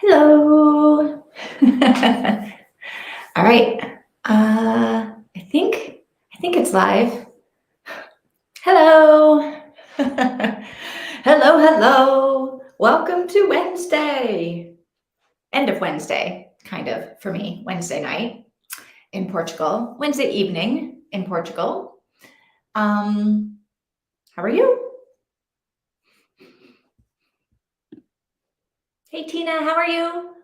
Hello. All right. I think it's live. Hello. Hello. Welcome to Wednesday. End of Wednesday, kind of, for me. Wednesday night in Portugal. Wednesday evening in Portugal. How are you? Hey, Tina, how are you?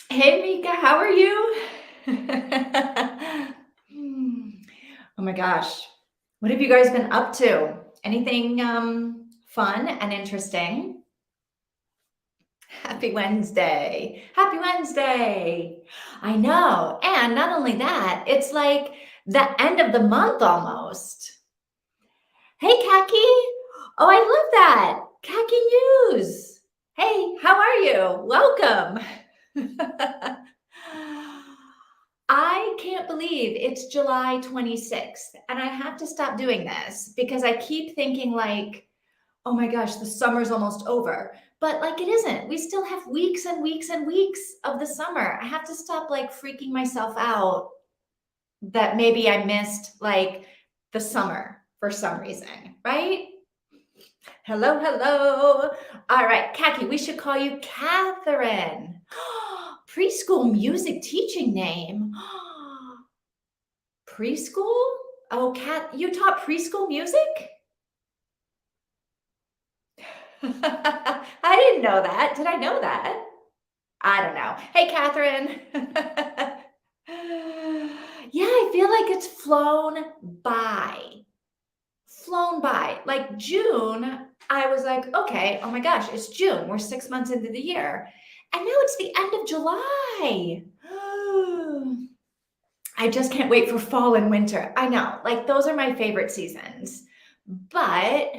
Hey, Mika, how are you? Oh my gosh. What have you guys been up to? Anything fun and interesting? Happy Wednesday. Happy Wednesday. I know. And not only that, it's like the end of the month almost. Hey, Kaki. Oh, I love that. Kaki News. Hey, how are you? Welcome. I can't believe it's July 26th, and I have to stop doing this because I keep thinking like, oh my gosh, the summer's almost over. But like it isn't. We still have weeks and weeks and weeks of the summer. I have to stop like freaking myself out that maybe I missed like the summer for some reason, right? Hello, hello. All right, Kaki, we should call you Catherine. Preschool music teaching name. Preschool? Oh, Kat, you taught preschool music? I didn't know that. Did I know that? I don't know. Hey, Catherine. Yeah, I feel like it's flown by. Flown by. Like June, I was like, okay, oh my gosh, it's June. We're 6 months into the year. And now it's the end of July. I just can't wait for fall and winter. I know, like those are my favorite seasons. But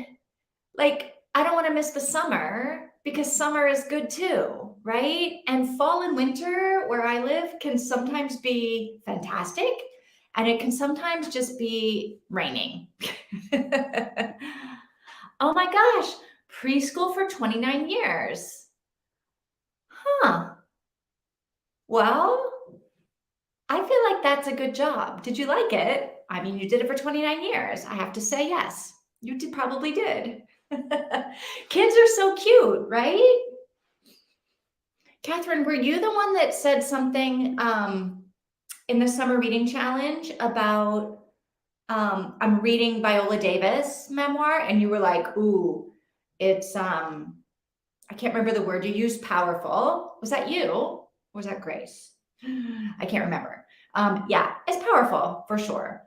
like I don't want to miss the summer because summer is good too, right? And fall and winter where I live can sometimes be fantastic and it can sometimes just be raining. Oh my gosh, preschool for 29 years. Huh. Well, I feel like that's a good job. Did you like it? I mean, you did it for 29 years. I have to say yes. You did probably did. Kids are so cute, right? Catherine, were you the one that said something in the summer reading challenge about I'm reading Viola Davis memoir and you were like, "Ooh, it's I can't remember the word you used, powerful." Was that you? Or was that Grace? I can't remember. Yeah, it's powerful for sure.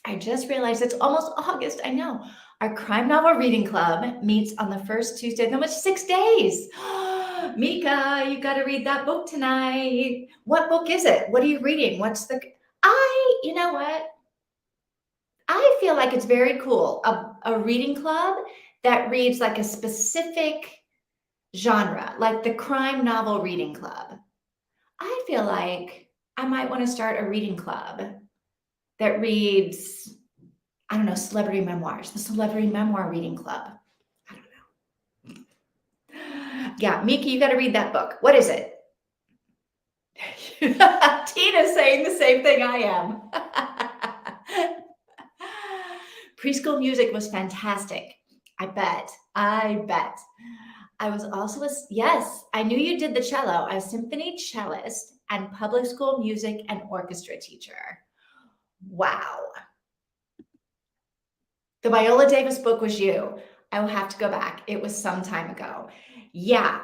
I just realized it's almost August. I know. Our crime novel reading club meets on the first Tuesday. No, it's 6 days. Mika, you got to read that book tonight. What book is it? What are you reading? You know what? I feel like it's very cool. A reading club that reads like a specific genre, like the crime novel reading club. I feel like I might want to start a reading club that reads, I don't know, celebrity memoirs, the celebrity memoir reading club. I don't know. Yeah, Mika, you got to read that book. What is it? Tina's saying the same thing I am. Preschool music was fantastic. I bet. I bet. I was also yes, I knew you did the cello. I was symphony cellist and public school music and orchestra teacher. Wow. The Viola Davis book was you. I will have to go back. It was some time ago. Yeah.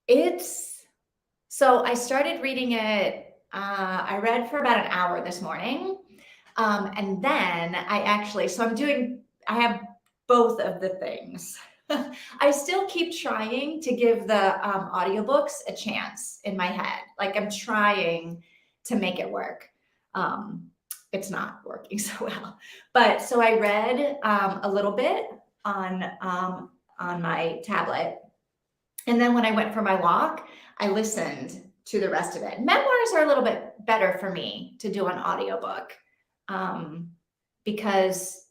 It's so I started reading it. I read for about an hour this morning. And then I have both of the things. I still keep trying to give the audiobooks a chance in my head. Like I'm trying to make it work. It's not working so well. But so I read a little bit on my tablet. And then when I went for my walk, I listened to the rest of it. Memoirs are a little bit better for me to do on audiobook because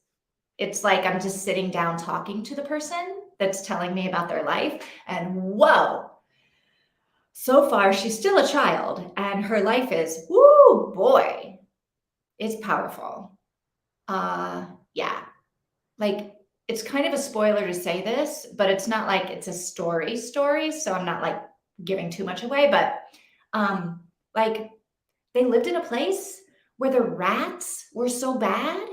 it's like I'm just sitting down talking to the person that's telling me about their life. And whoa, so far she's still a child and her life is, whoo, boy, it's powerful. Yeah, like it's kind of a spoiler to say this, but it's not like it's a story, so I'm not like giving too much away, but like they lived in a place where the rats were so bad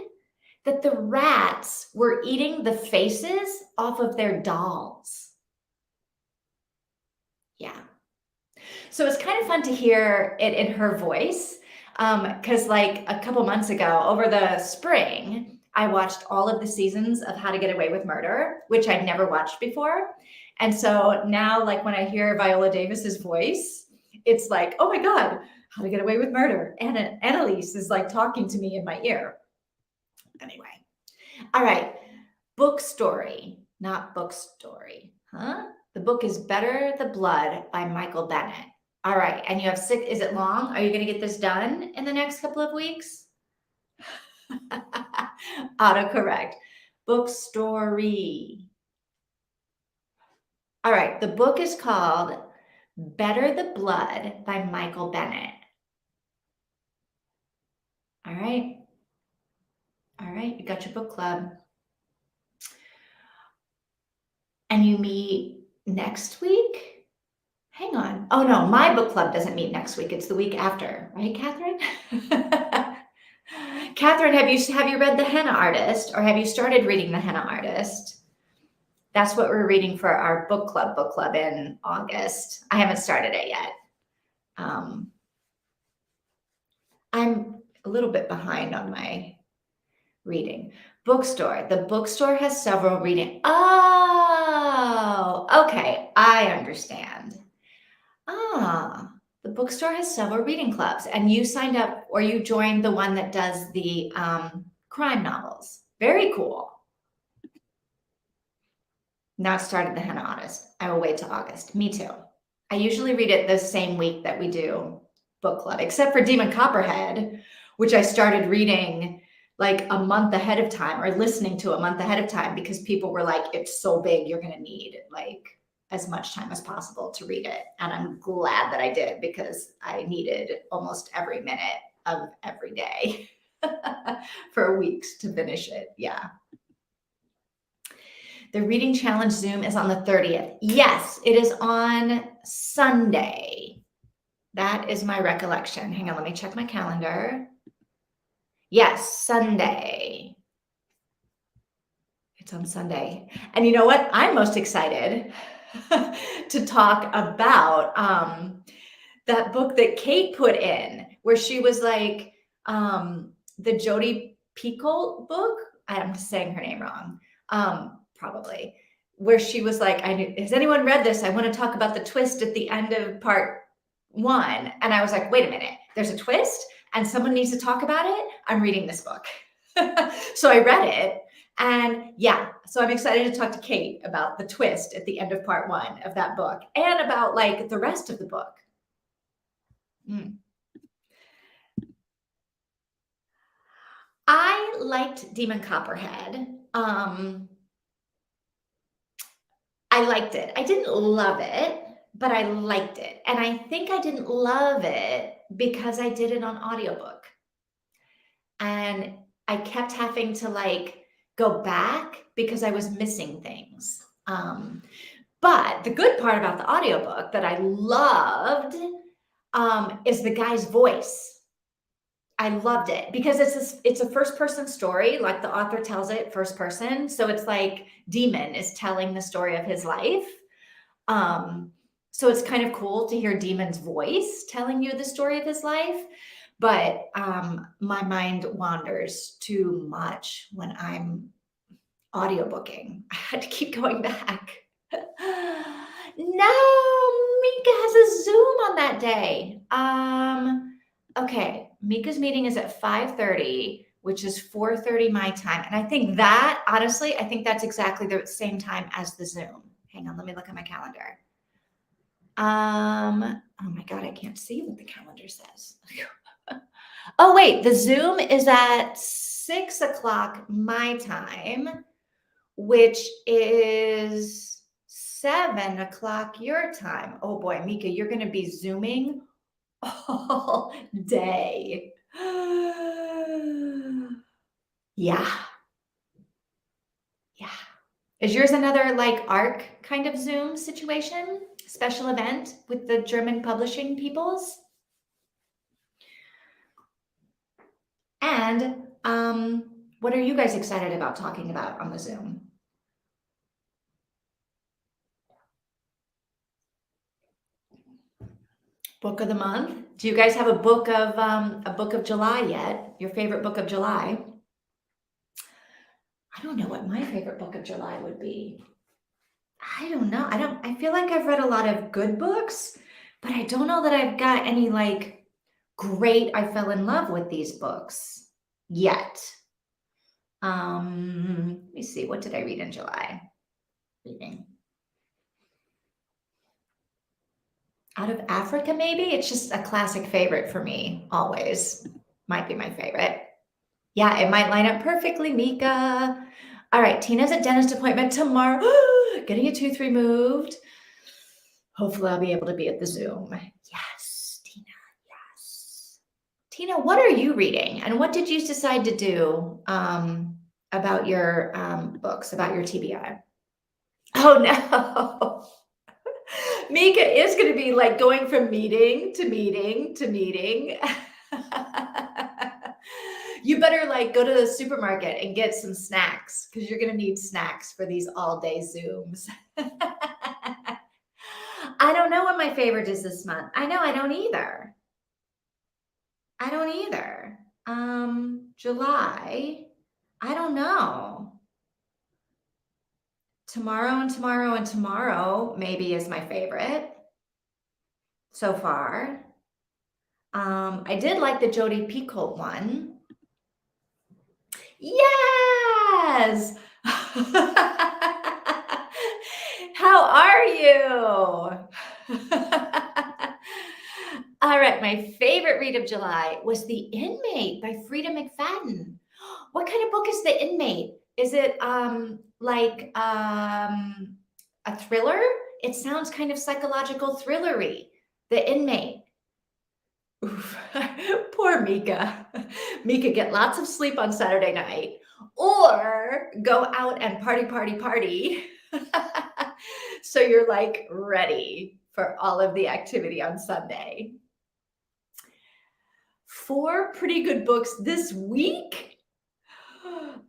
that the rats were eating the faces off of their dolls. Yeah. So it's kind of fun to hear it in her voice. Because like a couple months ago, over the spring, I watched all of the seasons of How to Get Away with Murder, which I'd never watched before. And so now, like when I hear Viola Davis's voice, it's like, oh my God, How to Get Away with Murder. And Annalise is like talking to me in my ear. Anyway. All right. Book story, not book story. Huh? The book is Better the Blood by Michael Bennett. All right. And you have 6. Is it long? Are you going to get this done in the next couple of weeks? Autocorrect. Book story. All right. The book is called Better the Blood by Michael Bennett. All right. All right. You got your book club. And you meet next week? Hang on. Oh no, my book club doesn't meet next week. It's the week after, right, Catherine? Catherine, have you read The Henna Artist, or have you started reading The Henna Artist? That's what we're reading for our book club in August. I haven't started it yet. I'm a little bit behind on my reading. Bookstore. The bookstore has several reading. Oh, okay. I understand. The bookstore has several reading clubs, and you signed up or you joined the one that does the crime novels. Very cool. Now it started The Henna Artist. I will wait till August. Me too. I usually read it the same week that we do book club, except for Demon Copperhead, which I started reading like a month ahead of time, or listening to a month ahead of time, because people were like, it's so big, you're going to need like as much time as possible to read it. And I'm glad that I did, because I needed almost every minute of every day for weeks to finish it. Yeah. The reading challenge Zoom is on the 30th. Yes, it is on Sunday. That is my recollection. Hang on, let me check my calendar. Yes, Sunday. It's on Sunday. And you know what? I'm most excited to talk about that book that Kate put in, where she was like, the Jodi Picoult book. I'm saying her name wrong. Probably, where she was like, has anyone read this? I want to talk about the twist at the end of part 1. And I was like, wait a minute, there's a twist and someone needs to talk about it. I'm reading this book. So I read it, and yeah, so I'm excited to talk to Kate about the twist at the end of part 1 of that book, and about like the rest of the book. I liked Demon Copperhead. I liked it. I didn't love it, but I liked it. And I think I didn't love it because I did it on audiobook. And I kept having to like go back because I was missing things. But the good part about the audiobook that I loved is the guy's voice. I loved it because it's a first person story, like the author tells it first person. So it's like Demon is telling the story of his life. So it's kind of cool to hear Demon's voice telling you the story of his life. But my mind wanders too much when I'm audiobooking. I had to keep going back. No, Mika has a Zoom on that day. Okay, Mika's meeting is at 5:30, which is 4:30 my time. And I think that, honestly, I think that's exactly the same time as the Zoom. Hang on, let me look at my calendar. Oh my God, I can't see what the calendar says. Oh wait, the Zoom is at 6 o'clock my time, which is 7 o'clock your time. Oh boy, Mika, you're going to be Zooming all day. Yeah. Yeah. Is yours another like ARC kind of Zoom situation? Special event with the German publishing peoples? And what are you guys excited about talking about on the Zoom? Book of the month? Do you guys have a book of July yet? Your favorite book of July? I don't know what my favorite book of July would be. I don't know. I feel like I've read a lot of good books, but I don't know that I've got any like great, I fell in love with these books yet. Let me see. What did I read in July? Reading. Out of Africa, maybe? It's just a classic favorite for me, always. Might be my favorite. Yeah, it might line up perfectly, Mika. All right, Tina's at dentist appointment tomorrow. Getting a tooth removed. Hopefully I'll be able to be at the Zoom. Yes, Tina, yes. Tina, what are you reading? And what did you decide to do about your books, about your TBI? Oh no. Mika is going to be like going from meeting to meeting to meeting. You better like go to the supermarket and get some snacks because you're going to need snacks for these all day Zooms. I don't know what my favorite is this month. I know I don't either. I don't either. July. I don't know. Tomorrow and tomorrow and tomorrow maybe is my favorite so far. I did like the Jodi Picoult one. Yes. How are you? All right, my favorite read of July was The Inmate by Frida McFadden. What kind of book is The Inmate? Is it like a thriller? It sounds kind of psychological thrillery. The Inmate. Oof. Poor Mika. Mika, get lots of sleep on Saturday night or go out and party, party, party. So you're like ready for all of the activity on Sunday. 4 pretty good books this week.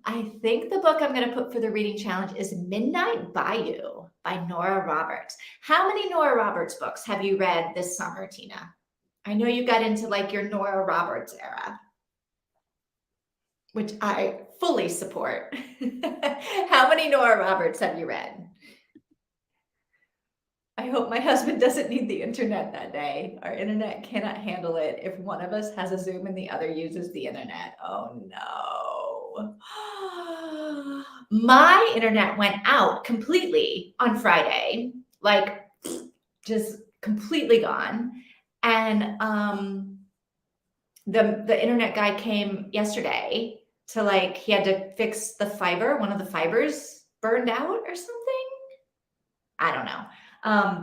I think the book I'm going to put for the reading challenge is Midnight Bayou by Nora Roberts. How many Nora Roberts books have you read this summer, Tina? I know you got into like your Nora Roberts era, which I fully support. How many Nora Roberts have you read? I hope my husband doesn't need the internet that day. Our internet cannot handle it if one of us has a Zoom and the other uses the internet. Oh no. My internet went out completely on Friday, like just completely gone. And the internet guy came yesterday to like, he had to fix the fiber. One of the fibers burned out or something. I don't know.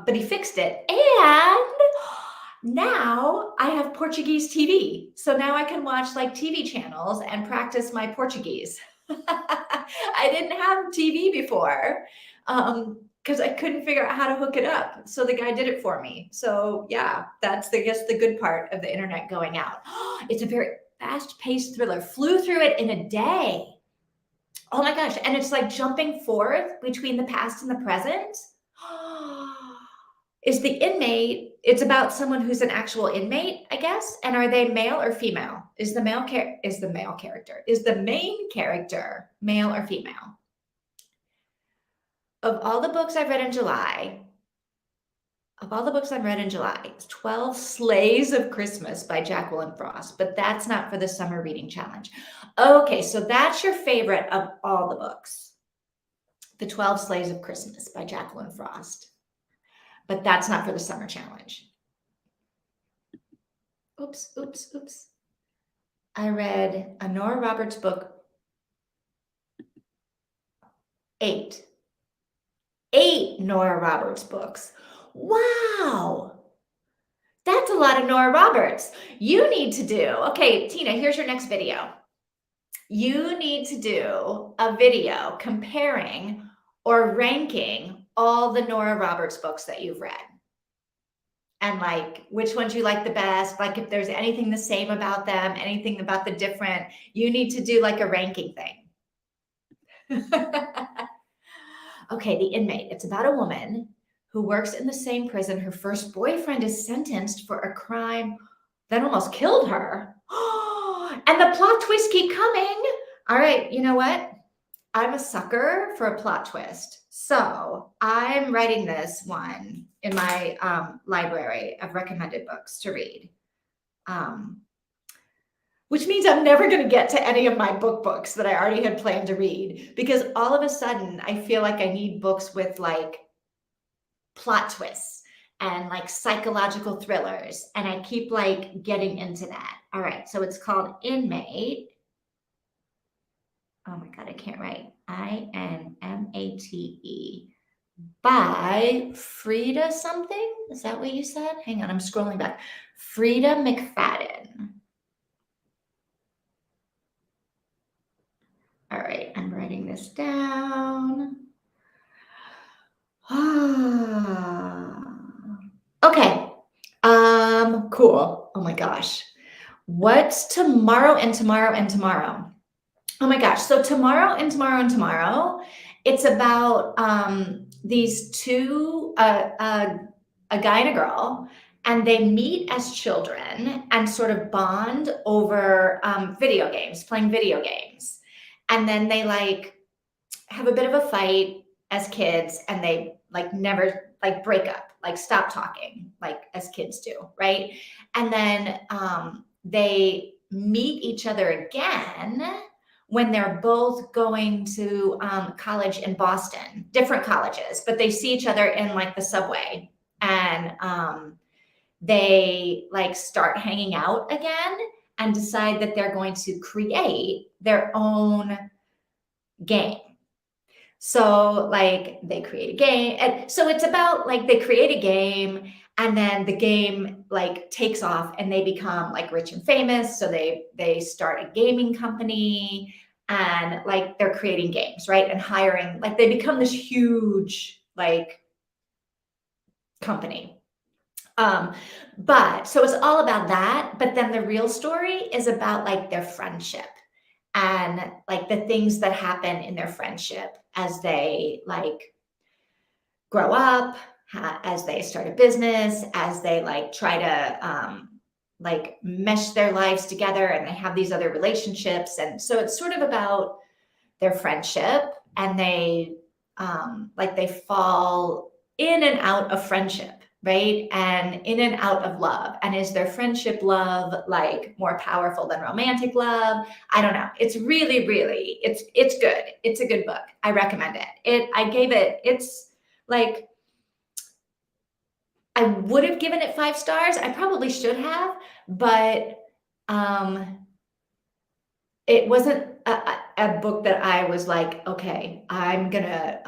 But he fixed it. And now I have Portuguese TV. So now I can watch like TV channels and practice my Portuguese. I didn't have TV before because I couldn't figure out how to hook it up. So the guy did it for me. So yeah, that's I guess the good part of the internet going out. It's a very fast-paced thriller. Flew through it in a day. Oh my gosh. And it's like jumping forth between the past and the present. Is the inmate, it's about someone who's an actual inmate, I guess. And are they male or female? Is the main character male or female? Of all the books I've read in July, it's 12 Sleighs of Christmas by Jacqueline Frost, but that's not for the summer reading challenge. Okay, so that's your favorite of all the books. The 12 Sleighs of Christmas by Jacqueline Frost. But that's not for the summer challenge. Oops. I read a Nora Roberts book. 8. 8 Nora Roberts books. Wow. That's a lot of Nora Roberts. You need to do, okay, Tina, here's your next video. You need to do a video comparing or ranking all the Nora Roberts books that you've read. And like which ones you like the best, like if there's anything the same about them, anything about the different, you need to do like a ranking thing. Okay, The Inmate. It's about a woman who works in the same prison. Her first boyfriend is sentenced for a crime that almost killed her. And the plot twists keep coming. All right, you know what? I'm a sucker for a plot twist. So I'm writing this one in my library of recommended books to read. Which means I'm never going to get to any of my books that I already had planned to read, because all of a sudden I feel like I need books with like plot twists and like psychological thrillers. And I keep like getting into that. All right. So it's called Inmate. Oh my God, I can't write. Inmate by Frida something. Is that what you said? Hang on, I'm scrolling back. Frida McFadden. All right, I'm writing this down. Okay. Cool. Oh my gosh. What's tomorrow and tomorrow and tomorrow? Oh my gosh. So tomorrow and tomorrow and tomorrow, it's about these two, a guy and a girl, and they meet as children and sort of bond over video games, playing video games. And then they like have a bit of a fight as kids, and they like never like break up, like stop talking, like as kids do, right? And then they meet each other again when they're both going to college in Boston, different colleges, but they see each other in like the subway, and they like start hanging out again and decide that they're going to create their own game. So like they create a game. And so it's about like they create a game, and then the game like takes off and they become like rich and famous. So they start a gaming company, and like they're creating games, right? And hiring, like they become this huge like company. But so it's all about that. But then the real story is about like their friendship and like the things that happen in their friendship as they like grow up, as they start a business, as they like try to like mesh their lives together, and they have these other relationships. And so it's sort of about their friendship, and they like they fall in and out of friendship, right? And in and out of love. And is their friendship love like more powerful than romantic love? I don't know. It's really, really, it's good. It's a good book. I recommend it. It's like, I would have given it 5 stars. I probably should have, but it wasn't a book that I was like, okay, I'm gonna,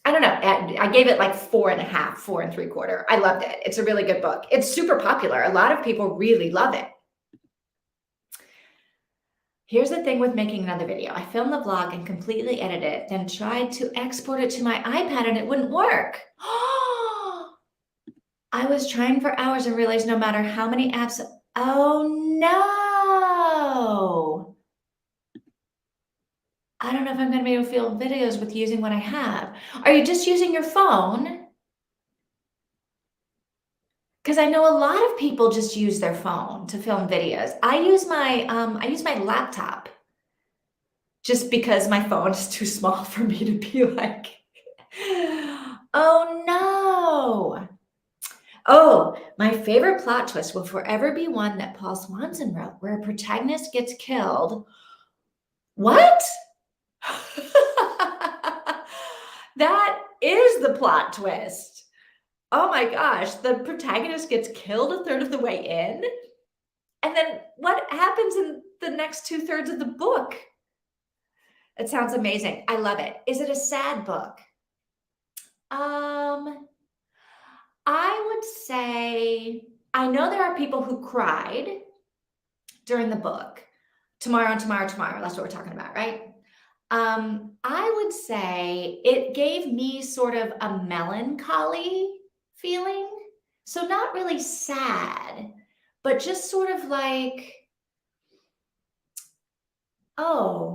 I don't know. I gave it like 4.5, 4 3/4. I loved it. It's a really good book. It's super popular. A lot of people really love it. Here's the thing with making another video. I filmed the vlog and completely edited it, then tried to export it to my iPad and it wouldn't work. I was trying for hours and realized no matter how many apps, oh no. I don't know if I'm going to be able to film videos with using what I have. Are you just using your phone? Because I know a lot of people just use their phone to film videos. I use my laptop just because my phone is too small for me to be like, oh no. Oh, my favorite plot twist will forever be one that Paul Swanson wrote, where a protagonist gets killed. What? That is the plot twist. Oh my gosh, the protagonist gets killed a third of the way in. And then what happens in the next 2/3 of the book? It sounds amazing. I love it. Is it a sad book? Um, I would say I know there are people who cried during the book. Tomorrow, tomorrow, tomorrow. That's what we're talking about, right? I would say it gave me sort of a melancholy feeling. So not really sad, but just sort of like, oh,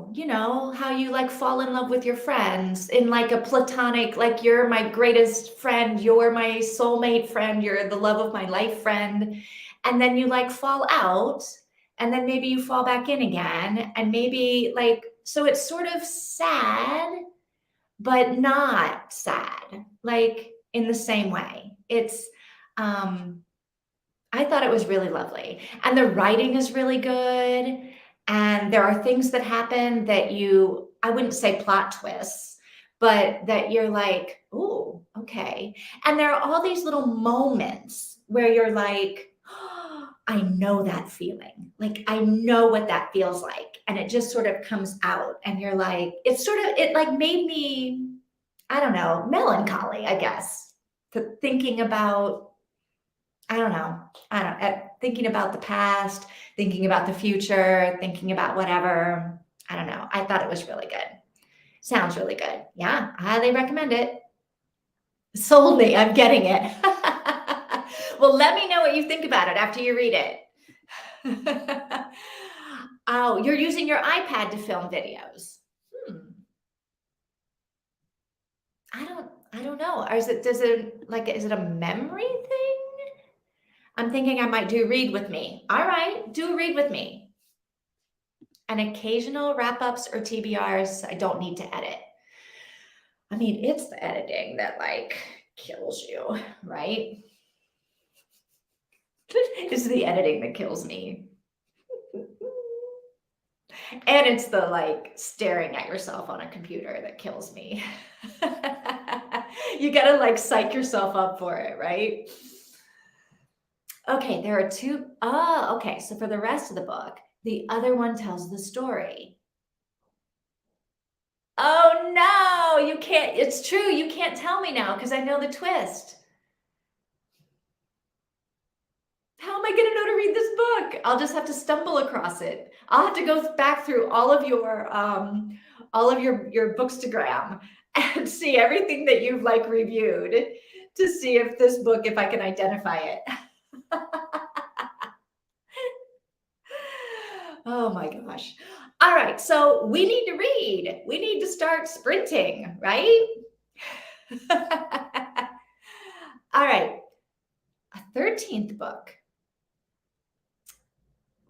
how you like fall in love with your friends in like a platonic, like you're my greatest friend, you're my soulmate friend, you're the love of my life friend. And then you like fall out, and then maybe you fall back in again. And maybe like, so it's sort of sad, but not sad, like in the same way. I thought it was really lovely. And the writing is really good. And there are things that happen that I wouldn't say plot twists, but that you're like, oh, okay. And there are all these little moments where you're like, oh, I know that feeling. Like, I know what that feels like. And it just sort of comes out. And you're like, it like made me, I don't know, melancholy, I guess, to thinking about, thinking about the past, thinking about the future, thinking about whatever. I don't know. I thought it was really good. Sounds really good. Yeah, I highly recommend it. Sold me. I'm getting it. Well, let me know what you think about it after you read it. Oh, you're using your iPad to film videos. I don't know. Or is it a memory thing? I'm thinking I might do read with me. All right, do read with me. And occasional wrap-ups or TBRs, I don't need to edit. I mean, it's the editing that like kills you, right? It's the editing that kills me. And it's the like staring at yourself on a computer that kills me. You gotta like psych yourself up for it, right? Okay, there are two. Oh, okay. So for the rest of the book, the other one tells the story. Oh no, you can't. It's true. You can't tell me now because I know the twist. How am I going to know to read this book? I'll just have to stumble across it. I'll have to go back through all of your bookstagram and see everything that you've like reviewed to see if I can identify it. Oh my gosh. All right. So we need to read. We need to start sprinting, right? All right. A 13th book.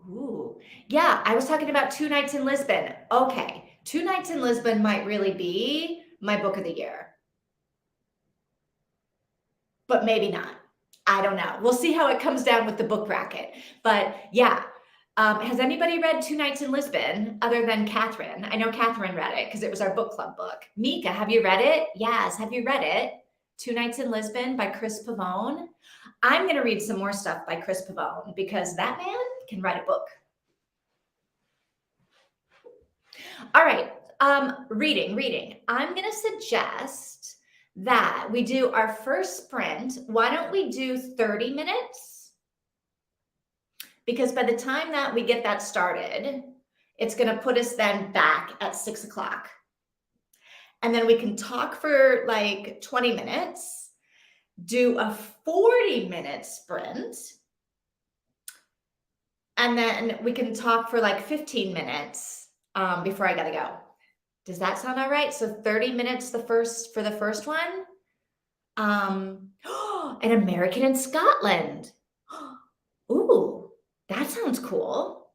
Ooh. Yeah, I was talking about Two Nights in Lisbon. Okay. Two Nights in Lisbon might really be my book of the year. But maybe not. I don't know. We'll see how it comes down with the book bracket. But yeah, has anybody read Two Nights in Lisbon other than Catherine? I know Catherine read it because it was our book club book. Mika, have you read it? Yes. Have you read it? Two Nights in Lisbon by Chris Pavone. I'm going to read some more stuff by Chris Pavone because that man can write a book. All right. Reading. I'm going to suggest that we do our first sprint. Why don't we do 30 minutes? Because by the time that we get that started, it's going to put us then back at 6 o'clock. And then we can talk for like 20 minutes, do a 40-minute sprint, and then we can talk for like 15 minutes before I got to go. Does that sound all right? So 30 minutes for the first one. An American in Scotland. Ooh, that sounds cool.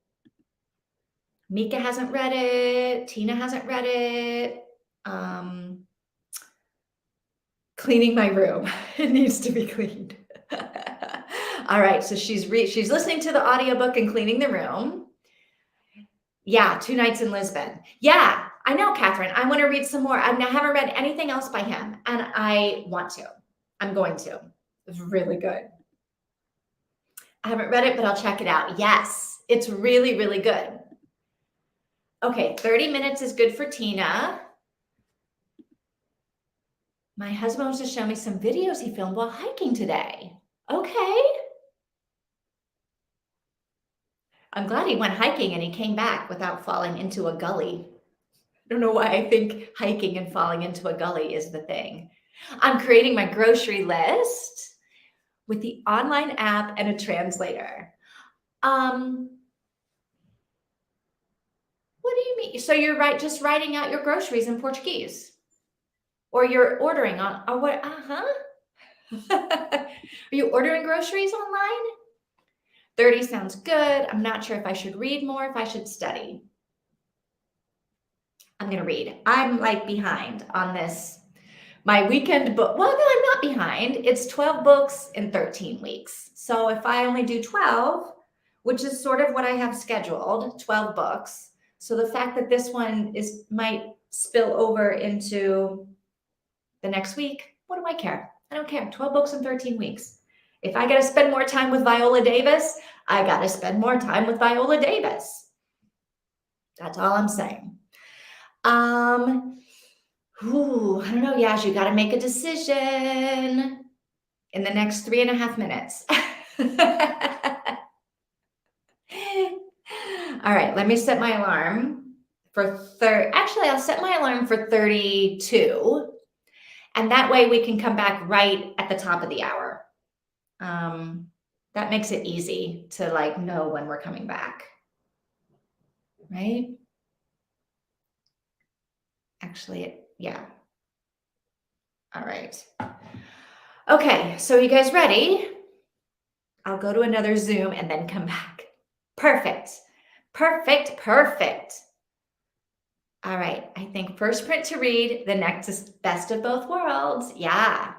Mika hasn't read it. Tina hasn't read it. Cleaning my room. It needs to be cleaned. All right, so she's listening to the audiobook and cleaning the room. Yeah, Two Nights in Lisbon. Yeah, I know, Catherine. I want to read some more. I haven't read anything else by him, and I want to. I'm going to. It's really good. I haven't read it, but I'll check it out. Yes, it's really, really good. Okay, 30 minutes is good for Tina. My husband wants to show me some videos he filmed while hiking today. Okay. I'm glad he went hiking and he came back without falling into a gully. I don't know why I think hiking and falling into a gully is the thing. I'm creating my grocery list with the online app and a translator. What do you mean? So you're just writing out your groceries in Portuguese, or you're ordering on, or what? Are you ordering groceries online? 30 sounds good. I'm not sure if I should read more, if I should study. I'm going to read. I'm like behind on this. My weekend book, well, no, I'm not behind. It's 12 books in 13 weeks. So if I only do 12, which is sort of what I have scheduled, 12 books. So the fact that this one might spill over into the next week, what do I care? I don't care. 12 books in 13 weeks. If I got to spend more time with Viola Davis, I got to spend more time with Viola Davis. That's all I'm saying. I don't know, Yash, you got to make a decision in the next 3.5 minutes. All right, let me set my alarm for actually, I'll set my alarm for 32. And that way we can come back right at the top of the hour. That makes it easy to like know when we're coming back, right? Actually, yeah. All right. Okay, so you guys ready? I'll go to another Zoom and then come back. Perfect. Perfect. Perfect. All right. I think first print to read, the next is best of both worlds. Yeah.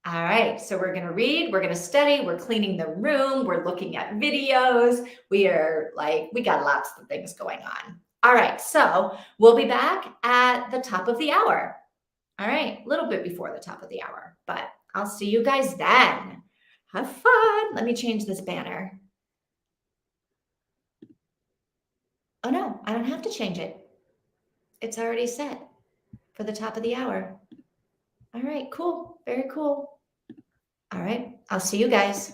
All right. So we're going to read, we're going to study, we're cleaning the room, we're looking at videos. We got lots of things going on. All right. So we'll be back at the top of the hour. All right. A little bit before the top of the hour, but I'll see you guys then. Have fun. Let me change this banner. Oh no, I don't have to change it. It's already set for the top of the hour. All right, cool. Very cool. All right, I'll see you guys.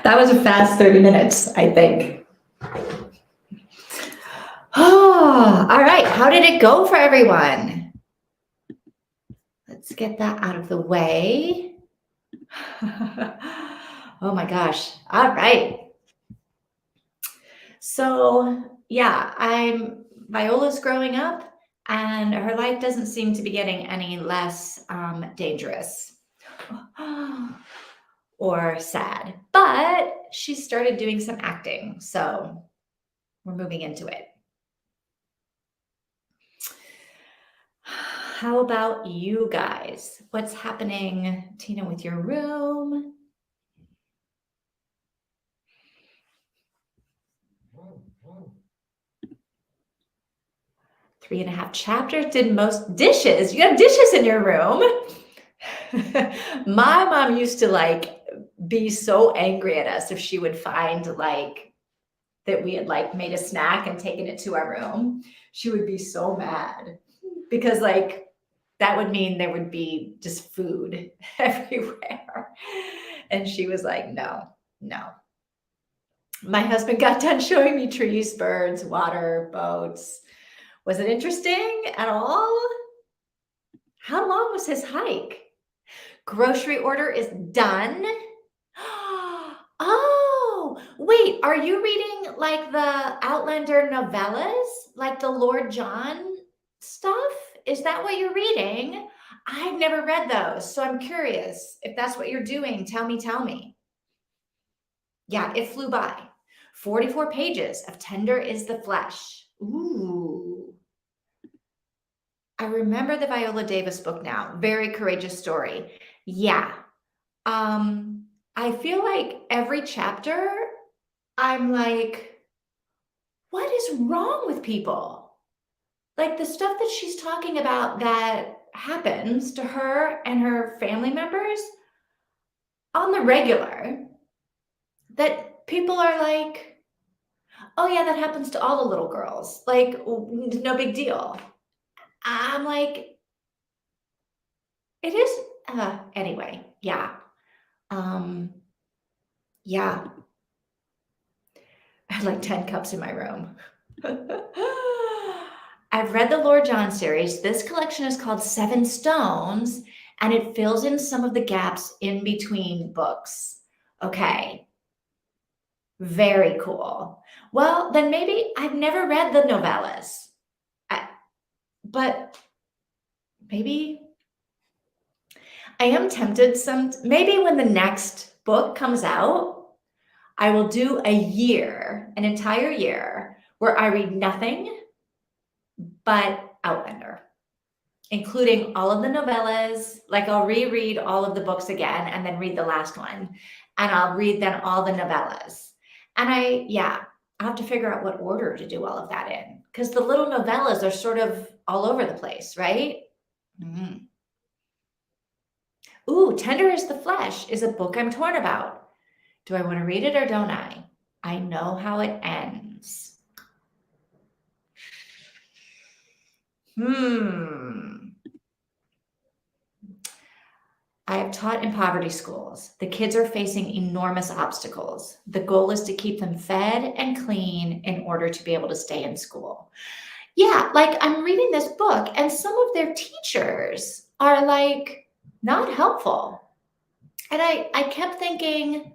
That was a fast 30 minutes, I think. Oh, all right. How did it go for everyone? Let's get that out of the way. Oh my gosh. All right. So yeah, Viola's growing up and her life doesn't seem to be getting any less dangerous or sad, but she started doing some acting. So we're moving into it. How about you guys? What's happening, Tina, with your room? 3.5 chapters. Did most dishes? You have dishes in your room. My mom used to like be so angry at us if she would find like that we had like made a snack and taken it to our room. She would be so mad because like that would mean there would be just food everywhere. And she was like, no. My husband got done showing me trees, birds, water, boats. Was it interesting at all? How long was his hike? Grocery order is done. Oh, wait, are you reading like the Outlander novellas, like the Lord John stuff? Is that what you're reading? I've never read those, so I'm curious if that's what you're doing. Tell me. Yeah, it flew by. 44 pages of Tender is the Flesh. Ooh. I remember the Viola Davis book now. Very courageous story. Yeah. I feel like every chapter I'm like, what is wrong with people? Like the stuff that she's talking about that happens to her and her family members on the regular, that people are like, oh yeah, that happens to all the little girls. Like, no big deal. I'm like, it is, anyway, yeah. Yeah. I have like 10 cups in my room. I've read the Lord John series. This collection is called Seven Stones, and it fills in some of the gaps in between books. Okay. Very cool. Well, then maybe I've never read the novellas, but maybe I am tempted maybe when the next book comes out, I will do an entire year where I read nothing but Outlander, including all of the novellas. Like I'll reread all of the books again and then read the last one. And I'll read then all the novellas. And I have to figure out what order to do all of that in, because the little novellas are sort of all over the place, right? Mm. Ooh, Tender is the Flesh is a book I'm torn about. Do I want to read it or don't I? I know how it ends. I have taught in poverty schools. The kids are facing enormous obstacles. The goal is to keep them fed and clean in order to be able to stay in school. Yeah, like I'm reading this book and some of their teachers are like not helpful. And I kept thinking,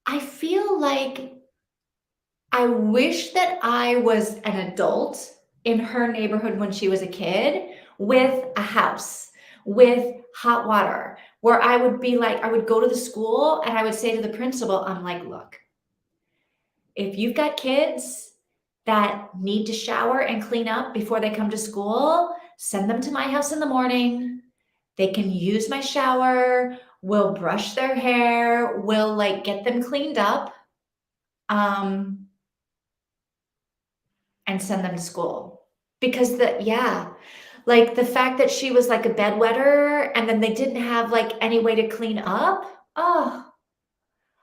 I feel like I wish that I was an adult in her neighborhood when she was a kid with a house, with hot water, where I would be like, I would go to the school and I would say to the principal, I'm like, look, if you've got kids that need to shower and clean up before they come to school, send them to my house in the morning. They can use my shower. We'll brush their hair. We'll like get them cleaned up. And send them to school. Because like the fact that she was like a bedwetter and then they didn't have like any way to clean up. Oh,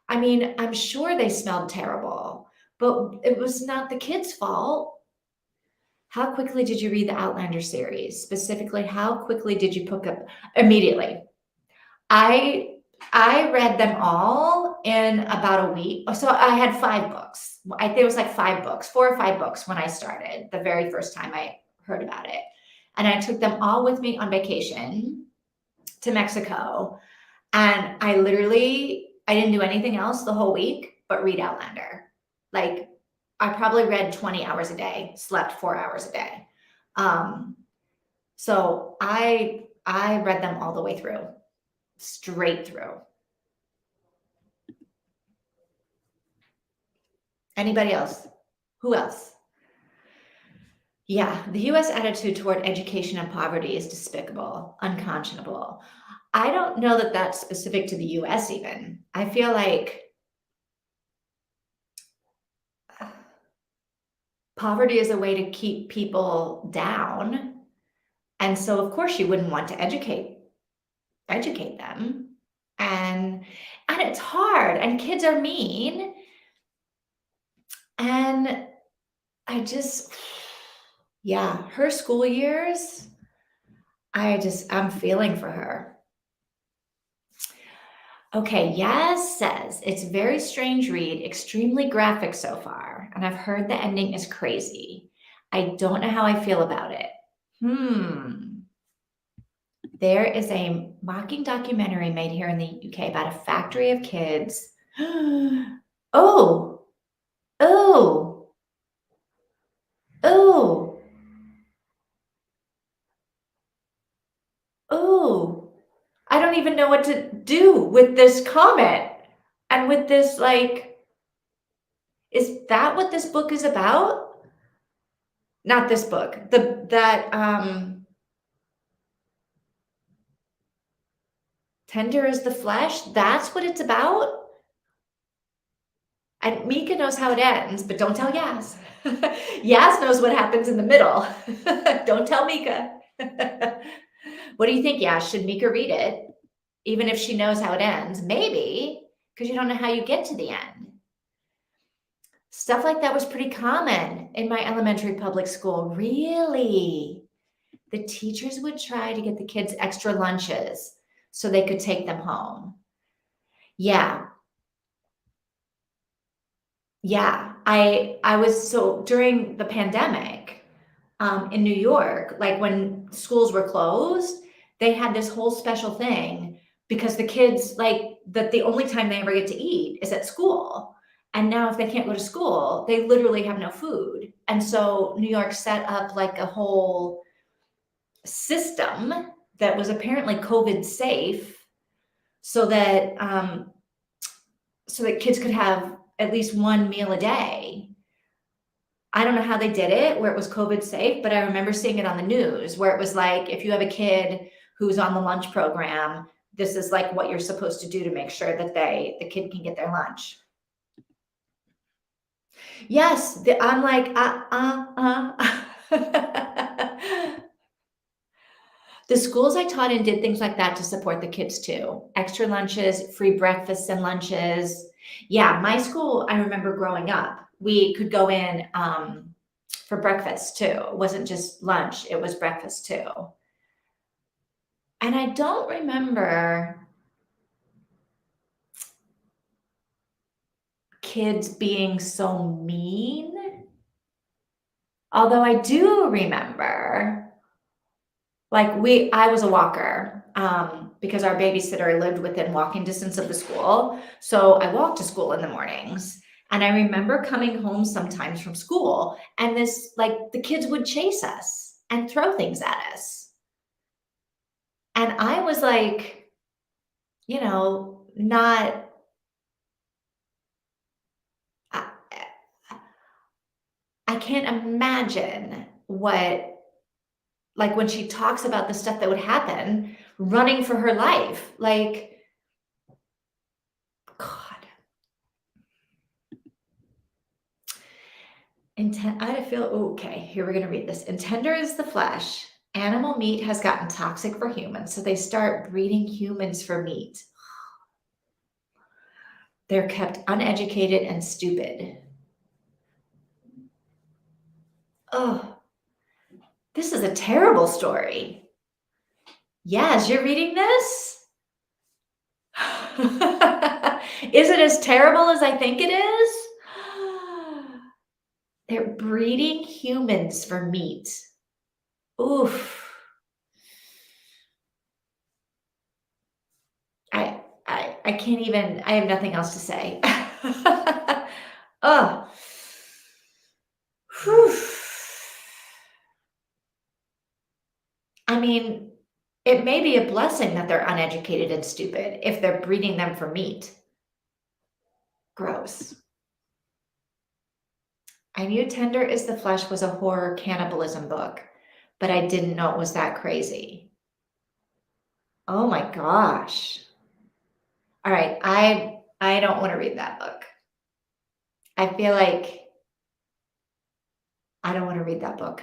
I mean, I'm sure they smelled terrible, but it was not the kids' fault. How quickly did you read the Outlander series? Specifically, how quickly did you pick up? Immediately. I read them all in about a week. So I had 5 books. I think it was like 5 books, 4 or 5 books when I started the very first time I heard about it. And I took them all with me on vacation to Mexico. And I didn't do anything else the whole week but read Outlander. Like, I probably read 20 hours a day, slept 4 hours a day. So I read them all the way through, straight through. Anybody else? Who else? Yeah, the US attitude toward education and poverty is despicable, unconscionable. I don't know that that's specific to the US even. I feel like poverty is a way to keep people down. And so of course you wouldn't want to educate them. And it's hard, and kids are mean. And yeah, her school years, I'm feeling for her. Okay, Yaz says, it's a very strange read, extremely graphic so far, and I've heard the ending is crazy. I don't know how I feel about it. There is a mocking documentary made here in the UK about a factory of kids. Oh, oh, oh, oh. I don't even know what to do with this comment and with this, like, is that what this book is about? Not this book, Tender is the Flesh, that's what it's about? And Mika knows how it ends, but don't tell Yaz. Yaz knows what happens in the middle. Don't tell Mika. What do you think, Yaz? Should Mika read it? Even if she knows how it ends? Maybe, because you don't know how you get to the end. Stuff like that was pretty common in my elementary public school. Really? The teachers would try to get the kids extra lunches so they could take them home. Yeah. Yeah. I was, so during the pandemic, in New York, like when schools were closed, they had this whole special thing because the kids, like, that the only time they ever get to eat is at school. And now if they can't go to school, they literally have no food. And so New York set up like a whole system that was apparently COVID safe so that kids could have at least one meal a day. I don't know how they did it where it was COVID safe, but I remember seeing it on the news where it was like, if you have a kid who's on the lunch program, this is like what you're supposed to do to make sure that the kid can get their lunch. Yes, I'm like, The schools I taught in did things like that to support the kids too. Extra lunches, free breakfasts and lunches. Yeah, my school, I remember growing up, we could go in for breakfast too. It wasn't just lunch, it was breakfast too. And I don't remember kids being so mean. Although I do remember, like, I was a walker because our babysitter lived within walking distance of the school. So I walked to school in the mornings. And I remember coming home sometimes from school and the kids would chase us and throw things at us. And I was like, not, I can't imagine like when she talks about the stuff that would happen, running for her life, like, God. I feel, okay, here we're gonna read this. And tender is the flesh. Animal meat has gotten toxic for humans, so they start breeding humans for meat. They're kept uneducated and stupid. Oh, this is a terrible story. Yes, you're reading this? Is it as terrible as I think it is? They're breeding humans for meat. Oof. I can't even, I have nothing else to say. Oh. Whew. I mean, it may be a blessing that they're uneducated and stupid if they're breeding them for meat. Gross. I knew Tender is the Flesh was a horror cannibalism book, but I didn't know it was that crazy. Oh my gosh. All right, I don't want to read that book. I feel like I don't want to read that book.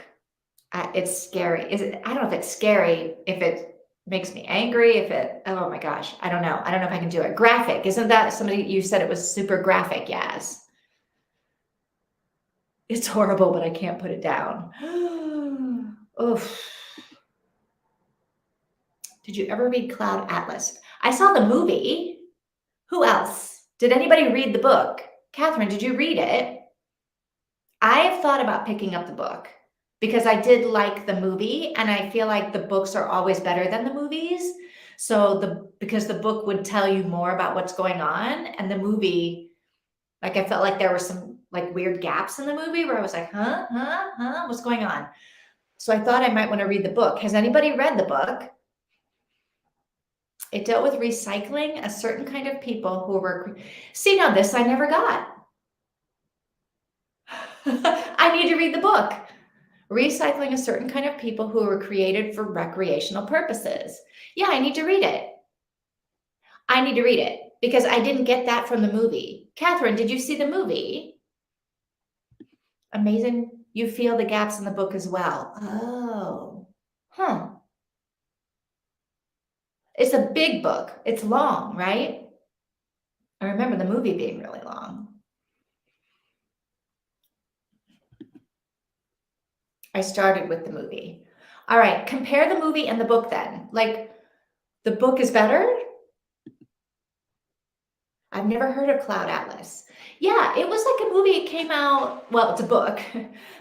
It's scary. Is it? I don't know if it's scary, if it makes me angry, if it, oh my gosh, I don't know. I don't know if I can do it. Graphic. Isn't that somebody, you said it was super graphic? Yes. It's horrible, but I can't put it down. Oof. Did you ever read Cloud Atlas? I saw the movie. Who else? Did anybody read the book? Catherine, did you read it? I have thought about picking up the book because I did like the movie, and I feel like the books are always better than the movies. So because the book would tell you more about what's going on, and the movie, like I felt like there were some like weird gaps in the movie where I was like, huh, what's going on? So I thought I might want to read the book. Has anybody read the book? It dealt with recycling a certain kind of people who were, see, now this I never got. I need to read the book. Recycling a certain kind of people who were created for recreational purposes. Yeah, I need to read it. I need to read it because I didn't get that from the movie. Catherine, did you see the movie? Amazing. You feel the gaps in the book as well. Oh, huh. It's a big book. It's long, right? I remember the movie being really long. I started with the movie. All right, compare the movie and the book then. Like, the book is better? I've never heard of Cloud Atlas. Yeah, it was like a movie. It came out, well, it's a book,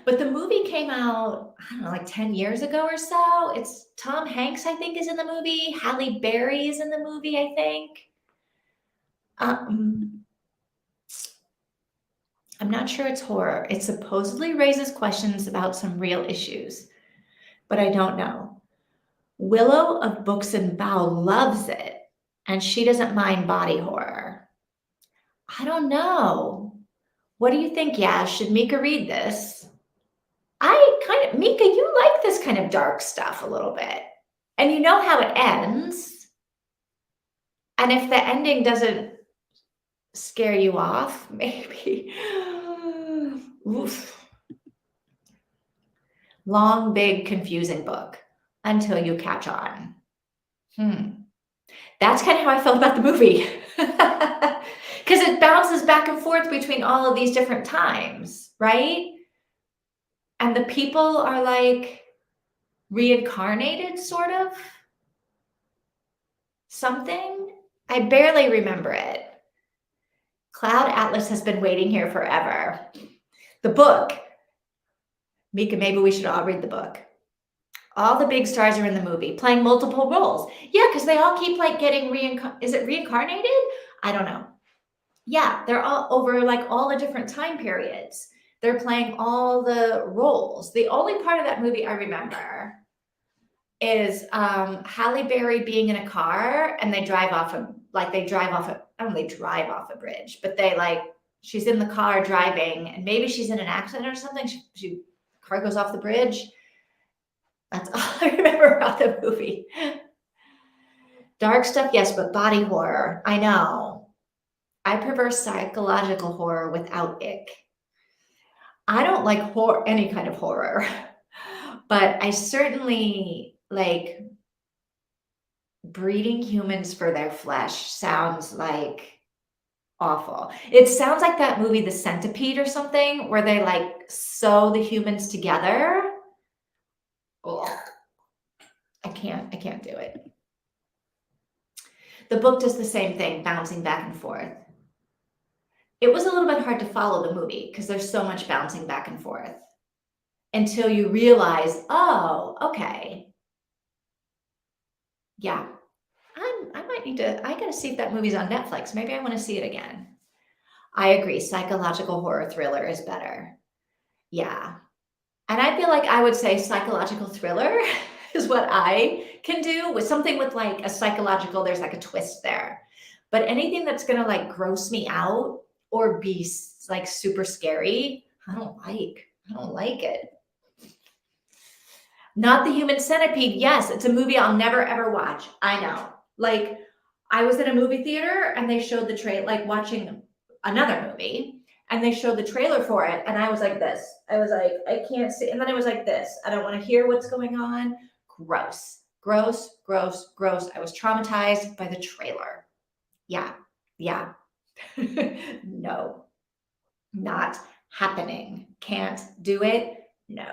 but the movie came out, I don't know, like 10 years ago or so. It's Tom Hanks, I think, is in the movie. Halle Berry is in the movie, I think. I'm not sure it's horror. It supposedly raises questions about some real issues, but I don't know. Willow of Books and Bow loves it, and she doesn't mind body horror. I don't know. What do you think, Yash? Should Mika read this? Mika, you like this kind of dark stuff a little bit. And you know how it ends. And if the ending doesn't scare you off, maybe. Oof. Long, big, confusing book until you catch on. That's kind of how I felt about the movie. Because it bounces back and forth between all of these different times, right? And the people are like reincarnated, sort of. Something. I barely remember it. Cloud Atlas has been waiting here forever. The book. Mika, maybe we should all read the book. All the big stars are in the movie, playing multiple roles. Yeah, because they all keep like getting is it reincarnated? I don't know. Yeah, they're all over like all the different time periods. They're playing all the roles. The only part of that movie I remember is Halle Berry being in a car and they drive off a, I don't know, they drive off a bridge, but she's in the car driving and maybe she's in an accident or something. Car goes off the bridge. That's all I remember about the movie. Dark stuff, yes, but body horror. I know. I prefer psychological horror without ick. I don't like any kind of horror, but I certainly like breeding humans for their flesh sounds like awful. It sounds like that movie, The Centipede or something, where they like sew the humans together. Ugh. I can't do it. The book does the same thing, bouncing back and forth. It was a little bit hard to follow the movie because there's so much bouncing back and forth until you realize, oh, okay. Yeah. I might need to, I gotta see if that movie's on Netflix. Maybe I want to see it again. I agree. Psychological horror thriller is better. Yeah. And I feel like I would say psychological thriller is what I can do with something with like a psychological, there's like a twist there. But anything that's gonna like gross me out or be like super scary, I don't like it. Not the Human Centipede. Yes, it's a movie I'll never ever watch. I know. Like I was in a movie theater and they showed the trailer, like watching another movie, and they showed the trailer for it, and I was like this. I was like, I can't see. And then I was like this. I don't want to hear what's going on. Gross, gross, gross, gross. I was traumatized by the trailer. Yeah, yeah. No, not happening. Can't do it. No.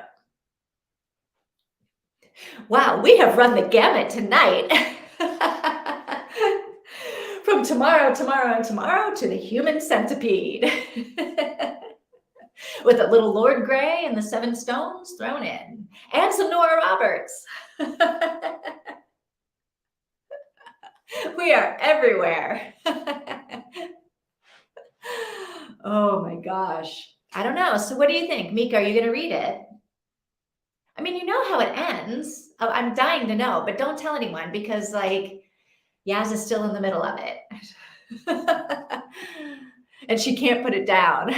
Wow, we have run the gamut tonight. From tomorrow to the Human Centipede. With a little Lord Grey and the Seven Stones thrown in. And some Nora Roberts. We are everywhere. Oh my gosh. I don't know. So what do you think? Mika, are you going to read it? I mean, you know how it ends. Oh, I'm dying to know, but don't tell anyone because like Yaz is still in the middle of it. And she can't put it down.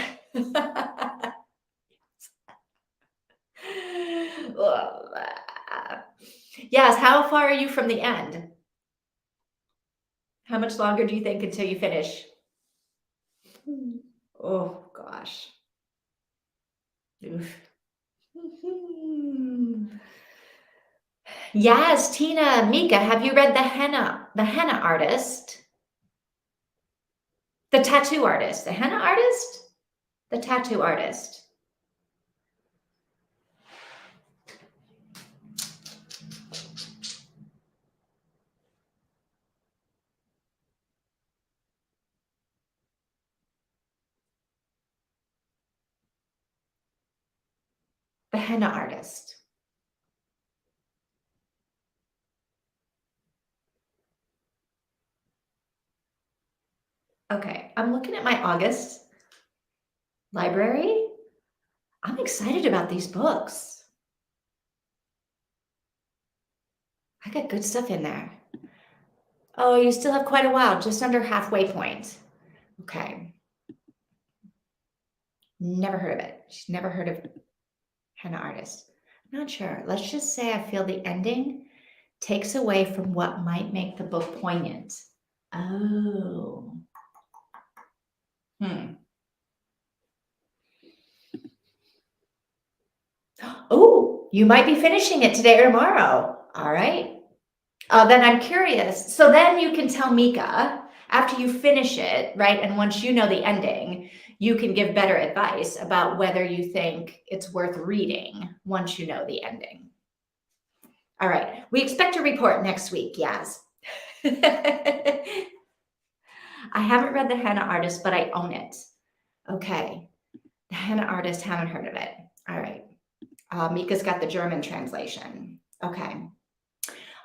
Yes, how far are you from the end? How much longer do you think until you finish? Oh gosh. Oof. Yes, Tina, Mika, have you read the henna artist? The tattoo artist, the henna artist? The tattoo artist. The henna artist. Okay, I'm looking at my August library. I'm excited about these books. I got good stuff in there. Oh, you still have quite a while, just under halfway point. Okay. Never heard of it. She's never heard of henna artist. I'm not sure. Let's just say I feel the ending takes away from what might make the book poignant. Oh. Oh, you might be finishing it today or tomorrow. All right. Then I'm curious. So then you can tell Mika after you finish it, right? And once you know the ending, you can give better advice about whether you think it's worth reading once you know the ending. All right. We expect a report next week, Yaz. I haven't read The Henna Artist, but I own it. Okay. The Henna Artist, haven't heard of it. All right. Mika's got the German translation. Okay.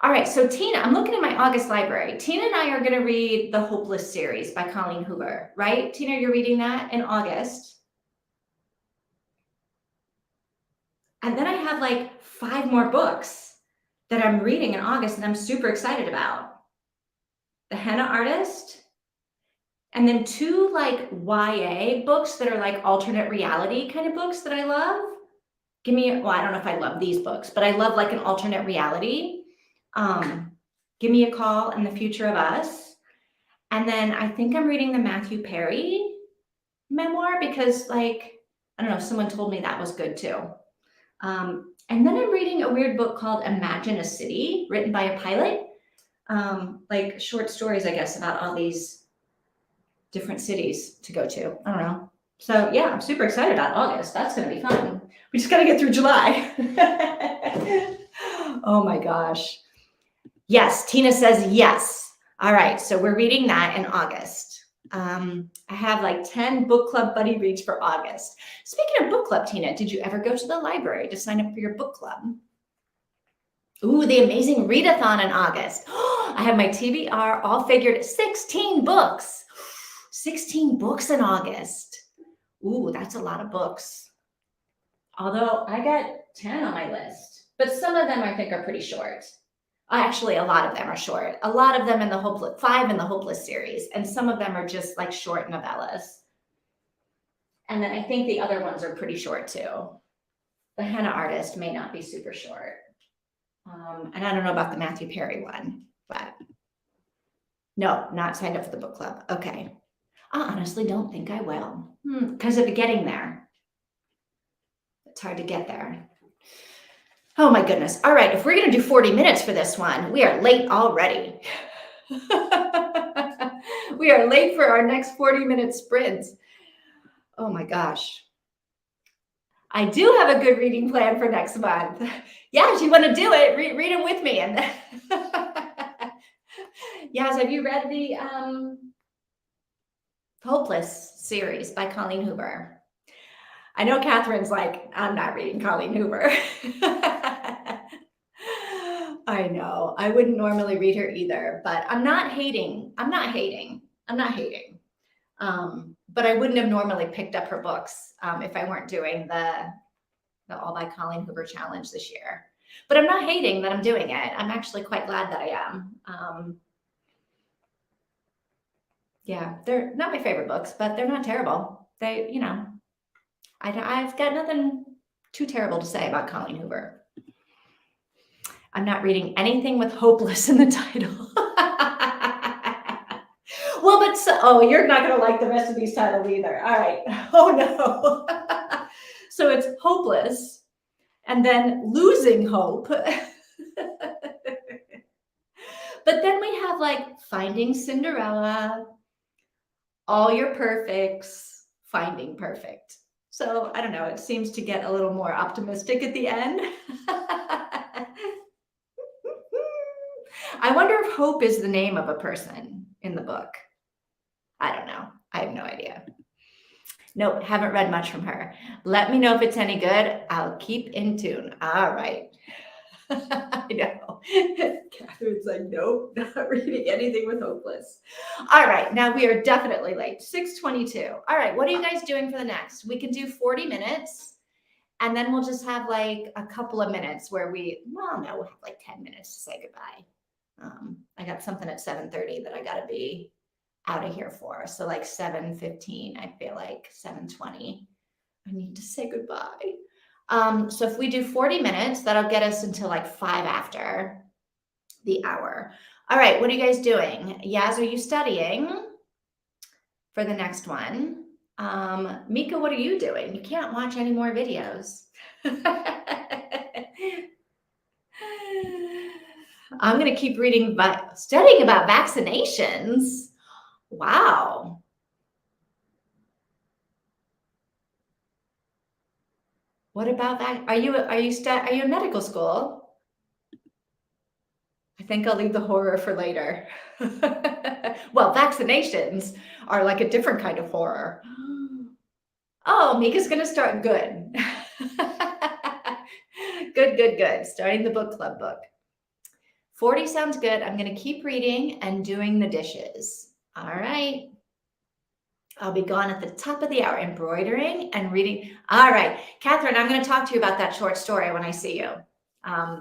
All right. So Tina, I'm looking at my August library. Tina and I are going to read the Hopeless series by Colleen Hoover, right? Tina, you're reading that in August. And then I have like 5 more books that I'm reading in August and I'm super excited about. The Henna Artist, and then 2 like YA books that are like alternate reality kind of books that I love. Well, I don't know if I love these books, but I love like an alternate reality. Give Me a Call and The Future of Us. And then I think I'm reading the Matthew Perry memoir because like, I don't know, someone told me that was good too. And then I'm reading a weird book called Imagine a City, written by a pilot. Like short stories, I guess, about all these different cities to go to. I don't know. So yeah, I'm super excited about August. That's going to be fun. We just got to get through July. Oh my gosh. Yes, Tina says yes. All right, so we're reading that in August. I have like 10 book club buddy reads for August. Speaking of book club, Tina, did you ever go to the library to sign up for your book club? Ooh, the amazing readathon in August. I have my TBR all figured. 16 books. 16 books in August. Ooh, that's a lot of books. Although I got 10 on my list, but some of them I think are pretty short. Actually, a lot of them are short. A lot of them in the Hopeless, 5 in the Hopeless series, and some of them are just like short novellas. And then I think the other ones are pretty short too. The Henna Artist may not be super short. And I don't know about the Matthew Perry one, but no, not signed up for the book club. Okay. I honestly don't think I will because of getting there. It's hard to get there. Oh my goodness. All right. If we're going to do 40 minutes for this one, we are late already. We are late for our next 40-minute sprint. Oh my gosh. I do have a good reading plan for next month. Yeah, if you want to do it, read them with me. And yes, have you read the Hopeless series by Colleen Hoover? I know Catherine's like, I'm not reading Colleen Hoover. I know. I wouldn't normally read her either, but I'm not hating. But I wouldn't have normally picked up her books if I weren't doing the All by Colleen Hoover challenge this year. But I'm not hating that I'm doing it. I'm actually quite glad that I am. Yeah, they're not my favorite books, but they're not terrible. They, I've got nothing too terrible to say about Colleen Hoover. I'm not reading anything with hopeless in the title. Well, but you're not going to like the rest of these titles either. All right. Oh no. So it's hopeless and then losing hope. But then we have like Finding Cinderella, All Your Perfects, Finding Perfect. So I don't know, it seems to get a little more optimistic at the end. I wonder if Hope is the name of a person in the book. I don't know. I have no idea. Nope, haven't read much from her. Let me know if it's any good. I'll keep in tune. All right. I know. Catherine's like, nope, not reading anything with Hopeless. All right, now we are definitely late. 6:22. All right, what are you guys doing for the next? We can do 40 minutes, and then we'll just have like a couple of minutes where we'll have like 10 minutes to say goodbye. I got something at 7:30 that I got to be out of here for. So like 7:15, I feel like 7:20, I need to say goodbye. So if we do 40 minutes, that'll get us until like 5 after the hour. All right, what are you guys doing? Yaz, are you studying for the next one? Mika, what are you doing? You can't watch any more videos. I'm going to keep reading, studying about vaccinations. Wow. What about that? Are you in medical school? I think I'll leave the horror for later. Well, vaccinations are like a different kind of horror. Oh, Mika's going to start good. Good. Starting the book club book. 40 sounds good. I'm going to keep reading and doing the dishes. All right. I'll be gone at the top of the hour, embroidering and reading. All right, Catherine, I'm going to talk to you about that short story when I see you,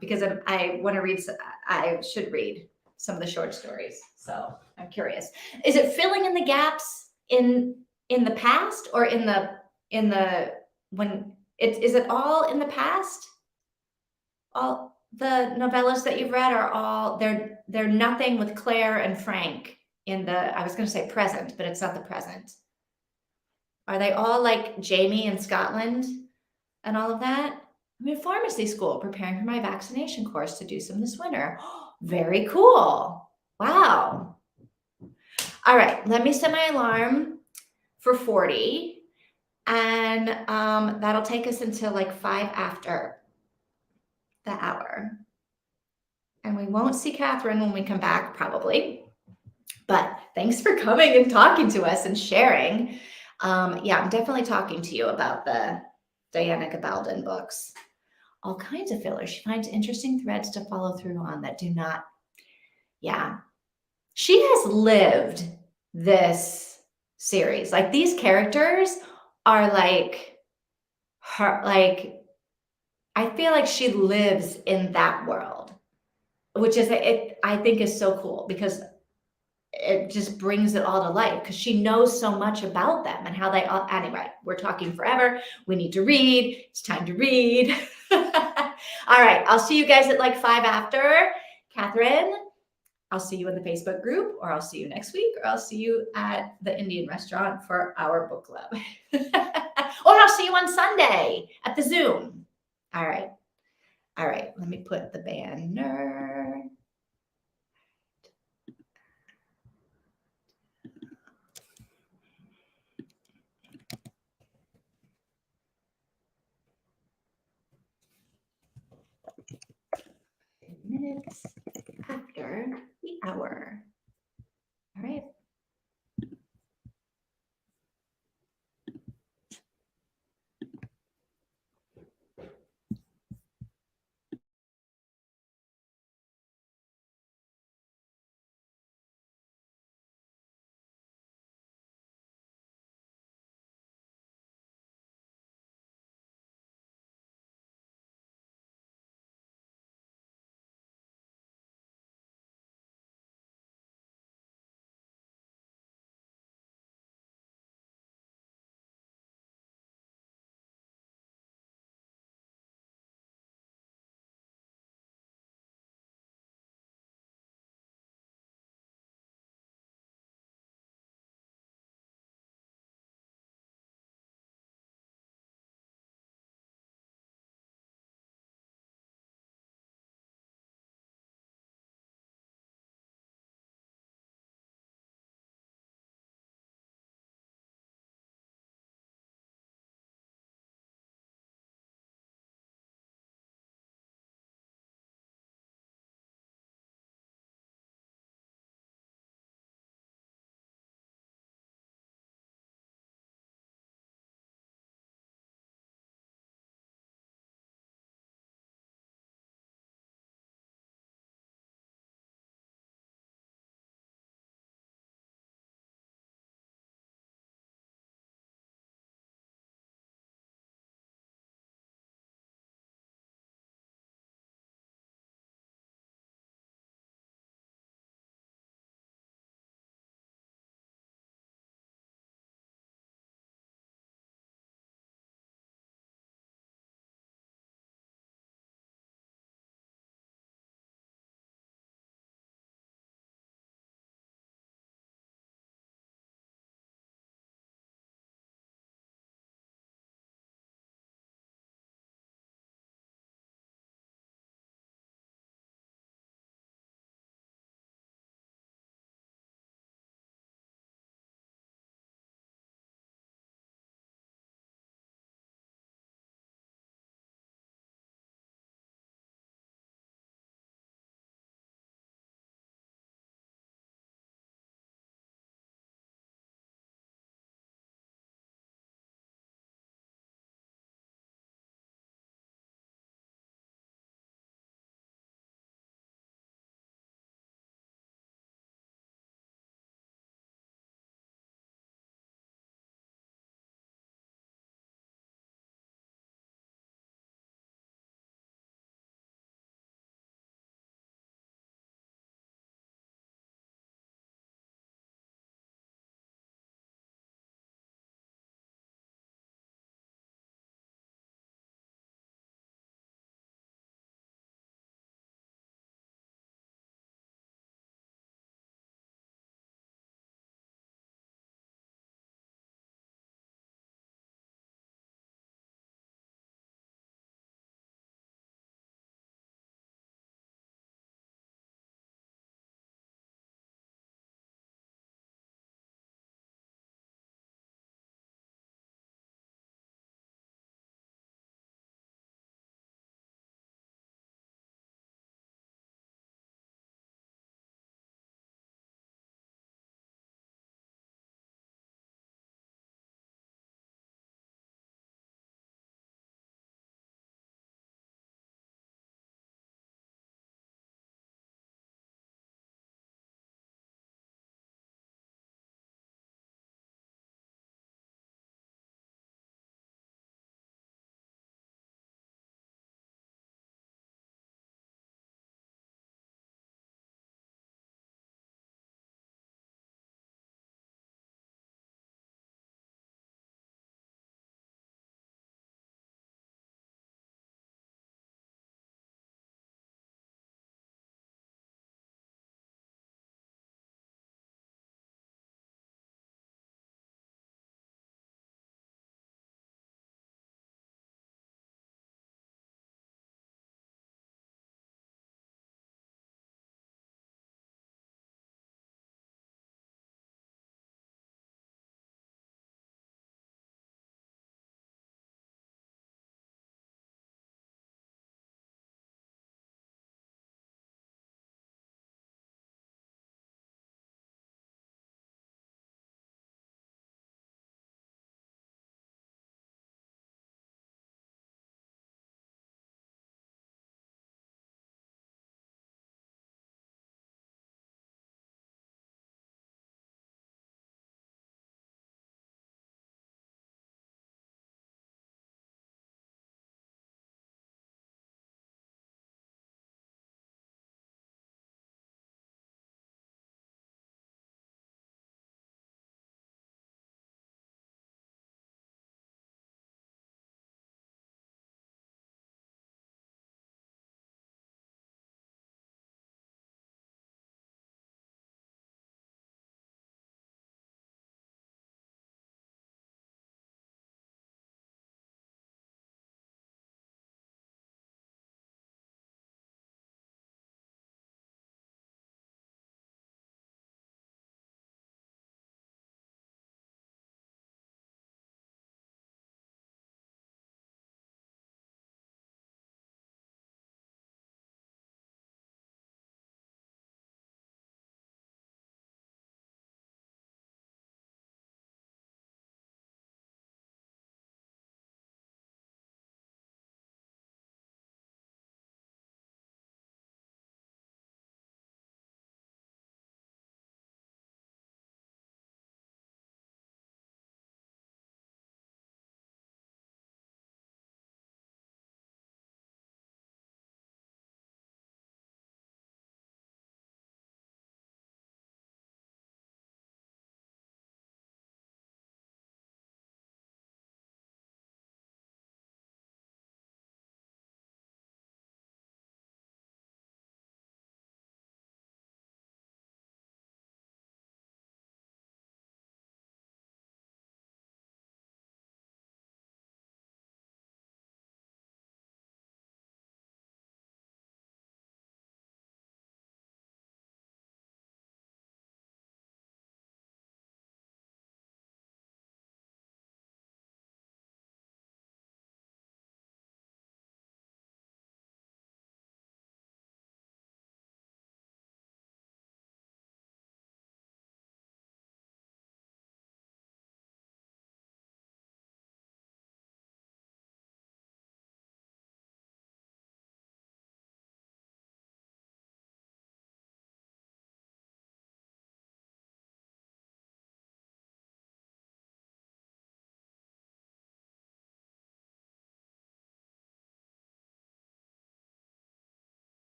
because I want to read. I should read some of the short stories, so I'm curious. Is it filling in the gaps in the past, or in the when is it all in the past? All the novellas that you've read are all they're nothing with Claire and Frank in the, I was going to say present, but it's not the present. Are they all like Jamie in Scotland and all of that? I'm in pharmacy school preparing for my vaccination course to do some this winter. Very cool. Wow. All right, let me set my alarm for 40, and that'll take us until like 5 after the hour. And we won't see Catherine when we come back, probably. But thanks for coming and talking to us and sharing. Yeah, I'm definitely talking to you about the Diana Gabaldon books. All kinds of fillers. She finds interesting threads to follow through on that do not. Yeah, she has lived this series. Like these characters are like her, like I feel like she lives in that world, which is it I think is so cool because it just brings it all to life because she knows so much about them and how they all. Anyway, we're talking forever. We need to read. It's time to read. All right, I'll see you guys at like 5 after. Catherine, I'll see you in the Facebook group, or I'll see you next week, or I'll see you at the Indian restaurant for our book club. Or I'll see you on Sunday at the Zoom. All right. All right. Let me put the banner. Minutes after the hour. All right.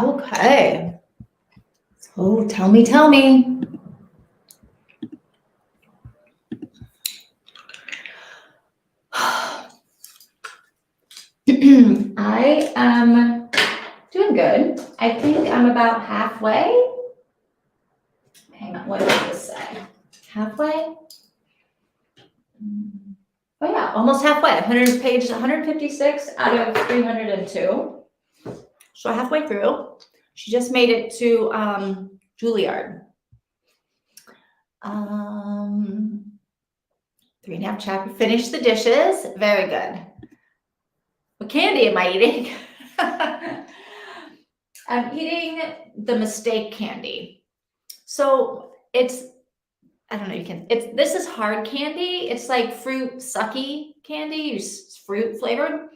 Okay. Oh, tell me. I am doing good. I think I'm about halfway. Hang on, what does this say? Halfway? Oh yeah, almost halfway. 100 pages, 156 out of 302. So halfway through. She just made it to Juilliard. 3.5 chapter. Finish the dishes. Very good. What candy am I eating? I'm eating the mistake candy. So it's, I don't know, this is hard candy. It's like fruit sucky candy, it's fruit flavored.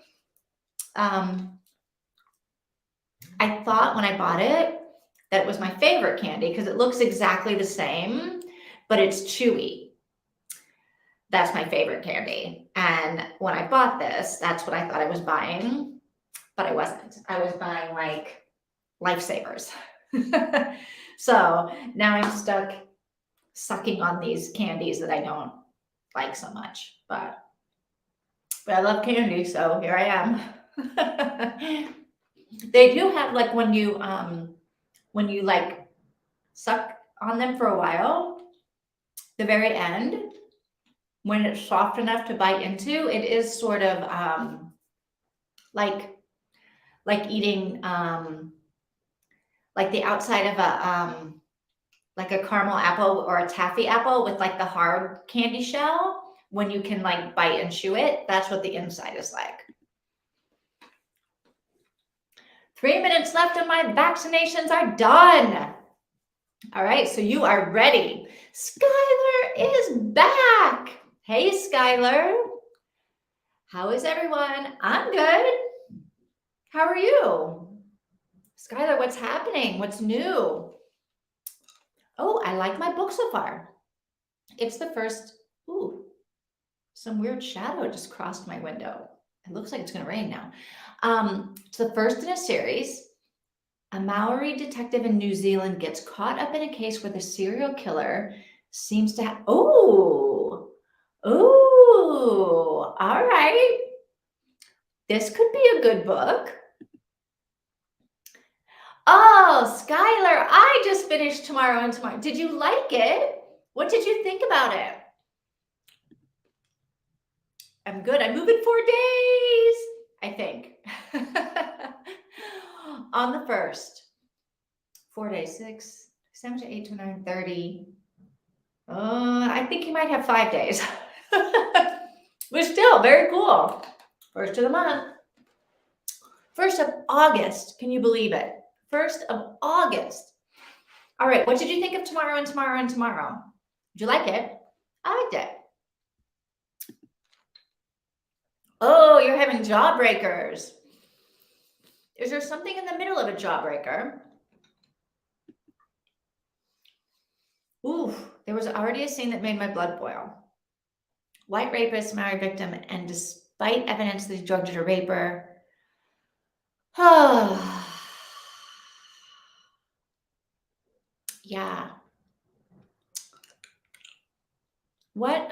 I thought when I bought it that it was my favorite candy because it looks exactly the same, but it's chewy. That's my favorite candy. And when I bought this, that's what I thought I was buying, but I wasn't. I was buying like Lifesavers. So now I'm stuck sucking on these candies that I don't like so much, but I love candy, so here I am. They do have like when you like suck on them for a while, the very end, when it's soft enough to bite into, it is sort of like eating like the outside of a like a caramel apple or a taffy apple with like the hard candy shell. When you can like bite and chew it, that's what the inside is like. 3 minutes left and my vaccinations are done. All right, so you are ready. Skylar is back. Hey, Skylar. How is everyone? I'm good. How are you? Skylar, what's happening? What's new? Oh, I like my book so far. It's the first, ooh, some weird shadow just crossed my window. It looks like it's going to rain now. It's the first in a series. A Maori detective in New Zealand gets caught up in a case where the serial killer seems to have, all right. This could be a good book. Oh, Skylar, I just finished Tomorrow and Tomorrow. Did you like it? What did you think about it? I'm good. I move in 4 days, I think. On the 1st. 4 days, 6, 7 to 8 to 9, 30. I think you might have 5 days. But still, very cool. 1st of the month. 1st of August. Can you believe it? 1st of August. All right. What did you think of Tomorrow and Tomorrow and Tomorrow? Did you like it? I liked it. Oh, you're having jawbreakers. Is there something in the middle of a jawbreaker? Ooh, there was already a scene that made my blood boil. White rapist, married victim, and despite evidence that he drugged her raper. Oh, yeah. What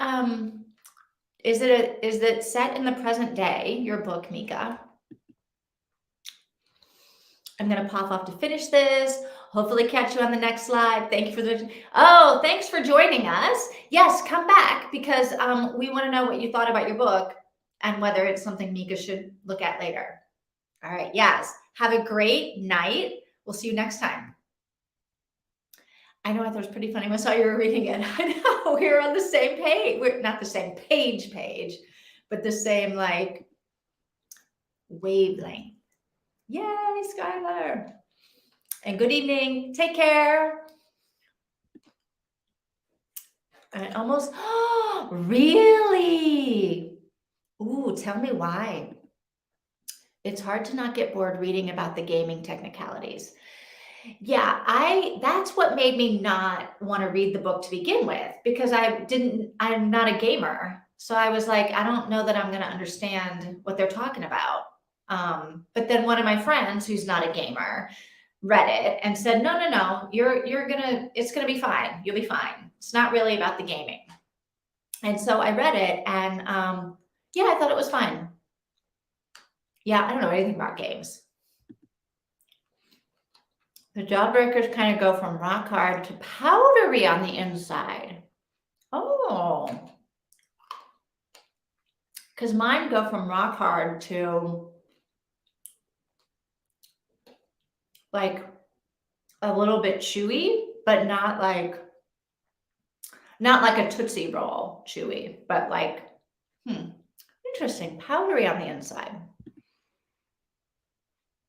is it set in the present day, your book, Mika? I'm gonna pop off to finish this. Hopefully catch you on the next slide. Thank you for thanks for joining us. Yes, come back because we want to know what you thought about your book and whether it's something Mika should look at later. All right, yes. Have a great night. We'll see you next time. I know, I thought it was pretty funny when I saw you were reading it. I know, we were on the same page. We're not the same page, but the same like wavelength. Yay, Skylar. And good evening. Take care. And almost, really? Ooh, tell me why. It's hard to not get bored reading about the gaming technicalities. Yeah, that's what made me not want to read the book to begin with, because I'm not a gamer. So I was like, I don't know that I'm going to understand what they're talking about. But then one of my friends who's not a gamer read it and said, no, no, no, it's gonna be fine. You'll be fine. It's not really about the gaming. And so I read it and yeah, I thought it was fine. Yeah, I don't know anything about games. The Jawbreakers kind of go from rock hard to powdery on the inside. Oh, because mine go from rock hard to like a little bit chewy, but not like a Tootsie Roll chewy, but like, interesting, powdery on the inside.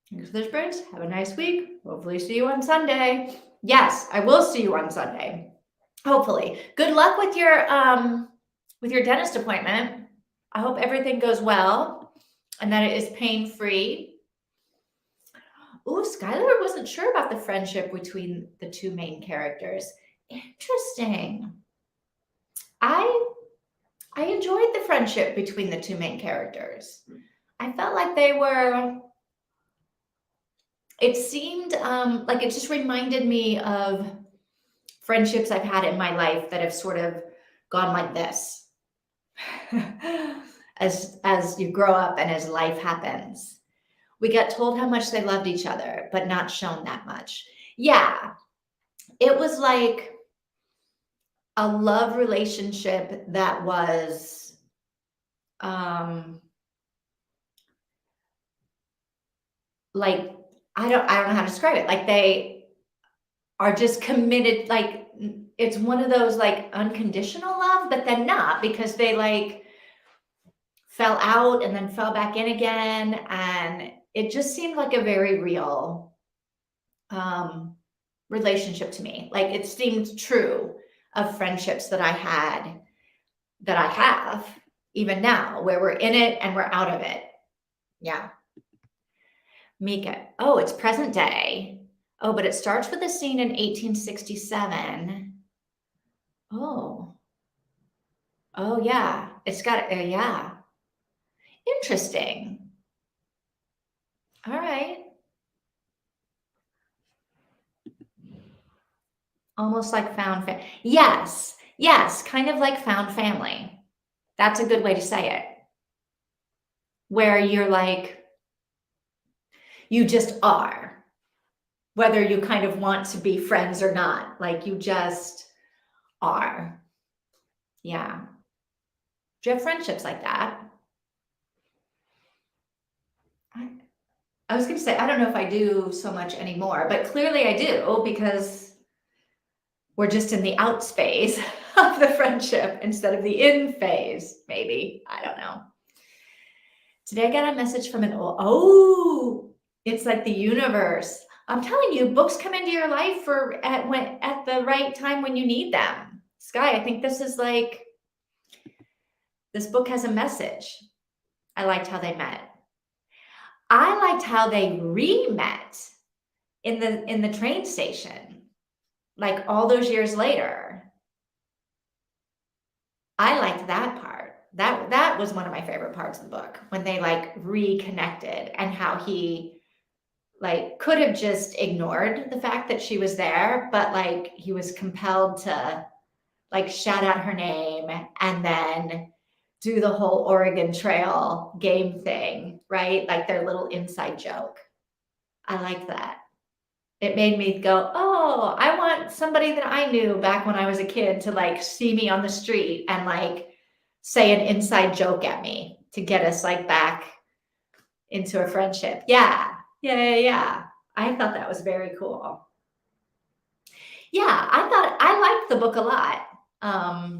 Thanks for those brains. Have a nice week. Hopefully see you on Sunday. Yes, I will see you on Sunday. Hopefully. Good luck with your dentist appointment. I hope everything goes well and that it is pain-free. Ooh, Skylar wasn't sure about the friendship between the two main characters. Interesting. I enjoyed the friendship between the two main characters. I felt like it seemed like it just reminded me of friendships I've had in my life that have sort of gone like this. As you grow up and as life happens, we get told how much they loved each other, but not shown that much. Yeah, it was like a love relationship that was like I don't know how to describe it. Like they are just committed, like it's one of those like unconditional love, but then not, because they like fell out and then fell back in again, and it just seemed like a very real relationship to me. Like it seemed true of friendships that I had, that I have even now, where we're in it and we're out of it. Yeah. Mika. Oh, it's present day. Oh, but it starts with a scene in 1867. Oh. Oh, yeah. It's got, yeah. Interesting. All right. Almost like found family. Yes. Yes. Kind of like found family. That's a good way to say it. Where you're like, you just are, whether you kind of want to be friends or not, like you just are. Yeah. Do you have friendships like that? I was going to say, I don't know if I do so much anymore, but clearly I do, because we're just in the out phase of the friendship instead of the in phase, maybe. I don't know. Today I got a message from it's like the universe. I'm telling you, books come into your life at the right time when you need them. Sky, I think this is like, this book has a message. I liked how they met. I liked how they re-met in the train station, like all those years later. I liked that part. That was one of my favorite parts of the book, when they like reconnected, and how he like could have just ignored the fact that she was there, but like he was compelled to like shout out her name and then do the whole Oregon Trail game thing, right? Like their little inside joke. I like that. It made me go, oh, I want somebody that I knew back when I was a kid to like see me on the street and like say an inside joke at me to get us like back into a friendship. Yeah. I thought that was very cool. Yeah, I liked the book a lot. I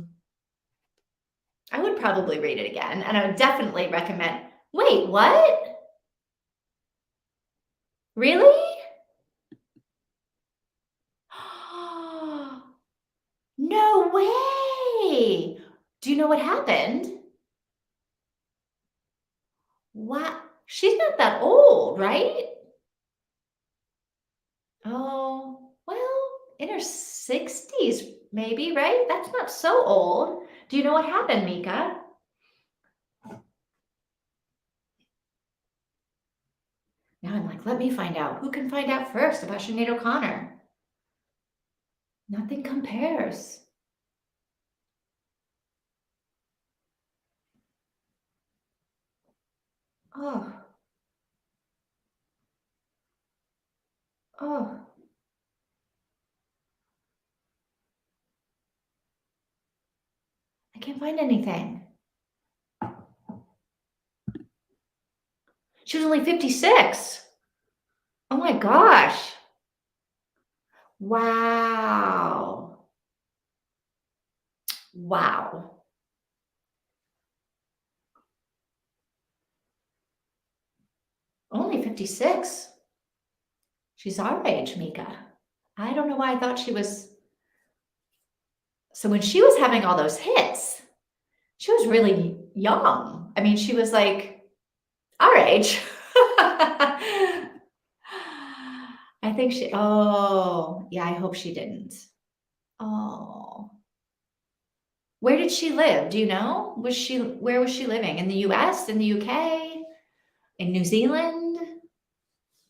would probably read it again, and I would definitely recommend. Wait, what? Really? No way. Do you know what happened? What? She's not that old, right? Oh, well, in her 60s, maybe, right? That's not so old. Do you know what happened, Mika? Now I'm like let me find out. Who can find out first about Sinead O'Connor? Nothing compares. Oh. Oh. I can't find anything. She was only 56. Oh my gosh. Wow. Wow. Only 56. She's our age, Mika. I don't know why I thought she was. So when she was having all those hits, she was really young. I mean, she was like our age. I think she, oh, yeah, I hope she didn't. Oh. Where did she live? Do you know? Where was she living? In the US, in the UK, in New Zealand?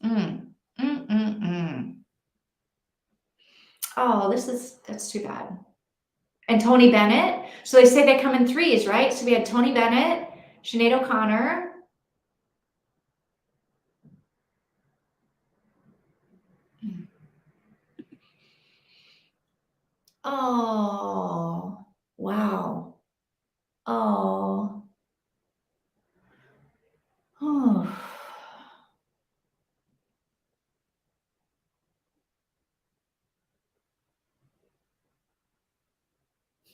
Mm, mm, mm, mm. Oh, that's too bad. And Tony Bennett. So they say they come in threes, right? So we had Tony Bennett, Sinead O'Connor. Oh, wow. Oh. Oh.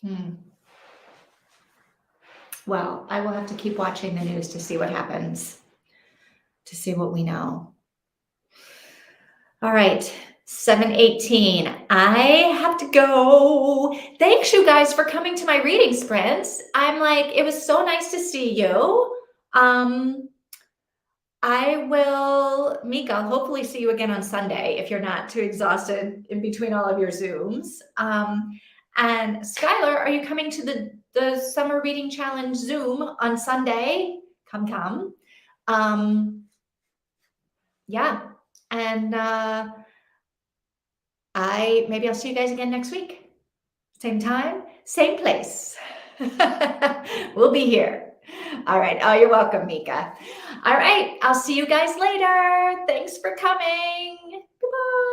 Hmm. Well, I will have to keep watching the news to see what happens, to see what we know. All right, 7:18. I have to go. Thanks, you guys, for coming to my reading sprints. I'm like, it was so nice to see you. I will, Mika, I'll hopefully see you again on Sunday if you're not too exhausted in between all of your Zooms. And Skylar, are you coming to the Summer Reading Challenge Zoom on Sunday? Come. Yeah. And maybe I'll see you guys again next week. Same time, same place. We'll be here. All right. Oh, you're welcome, Mika. All right. I'll see you guys later. Thanks for coming. Goodbye.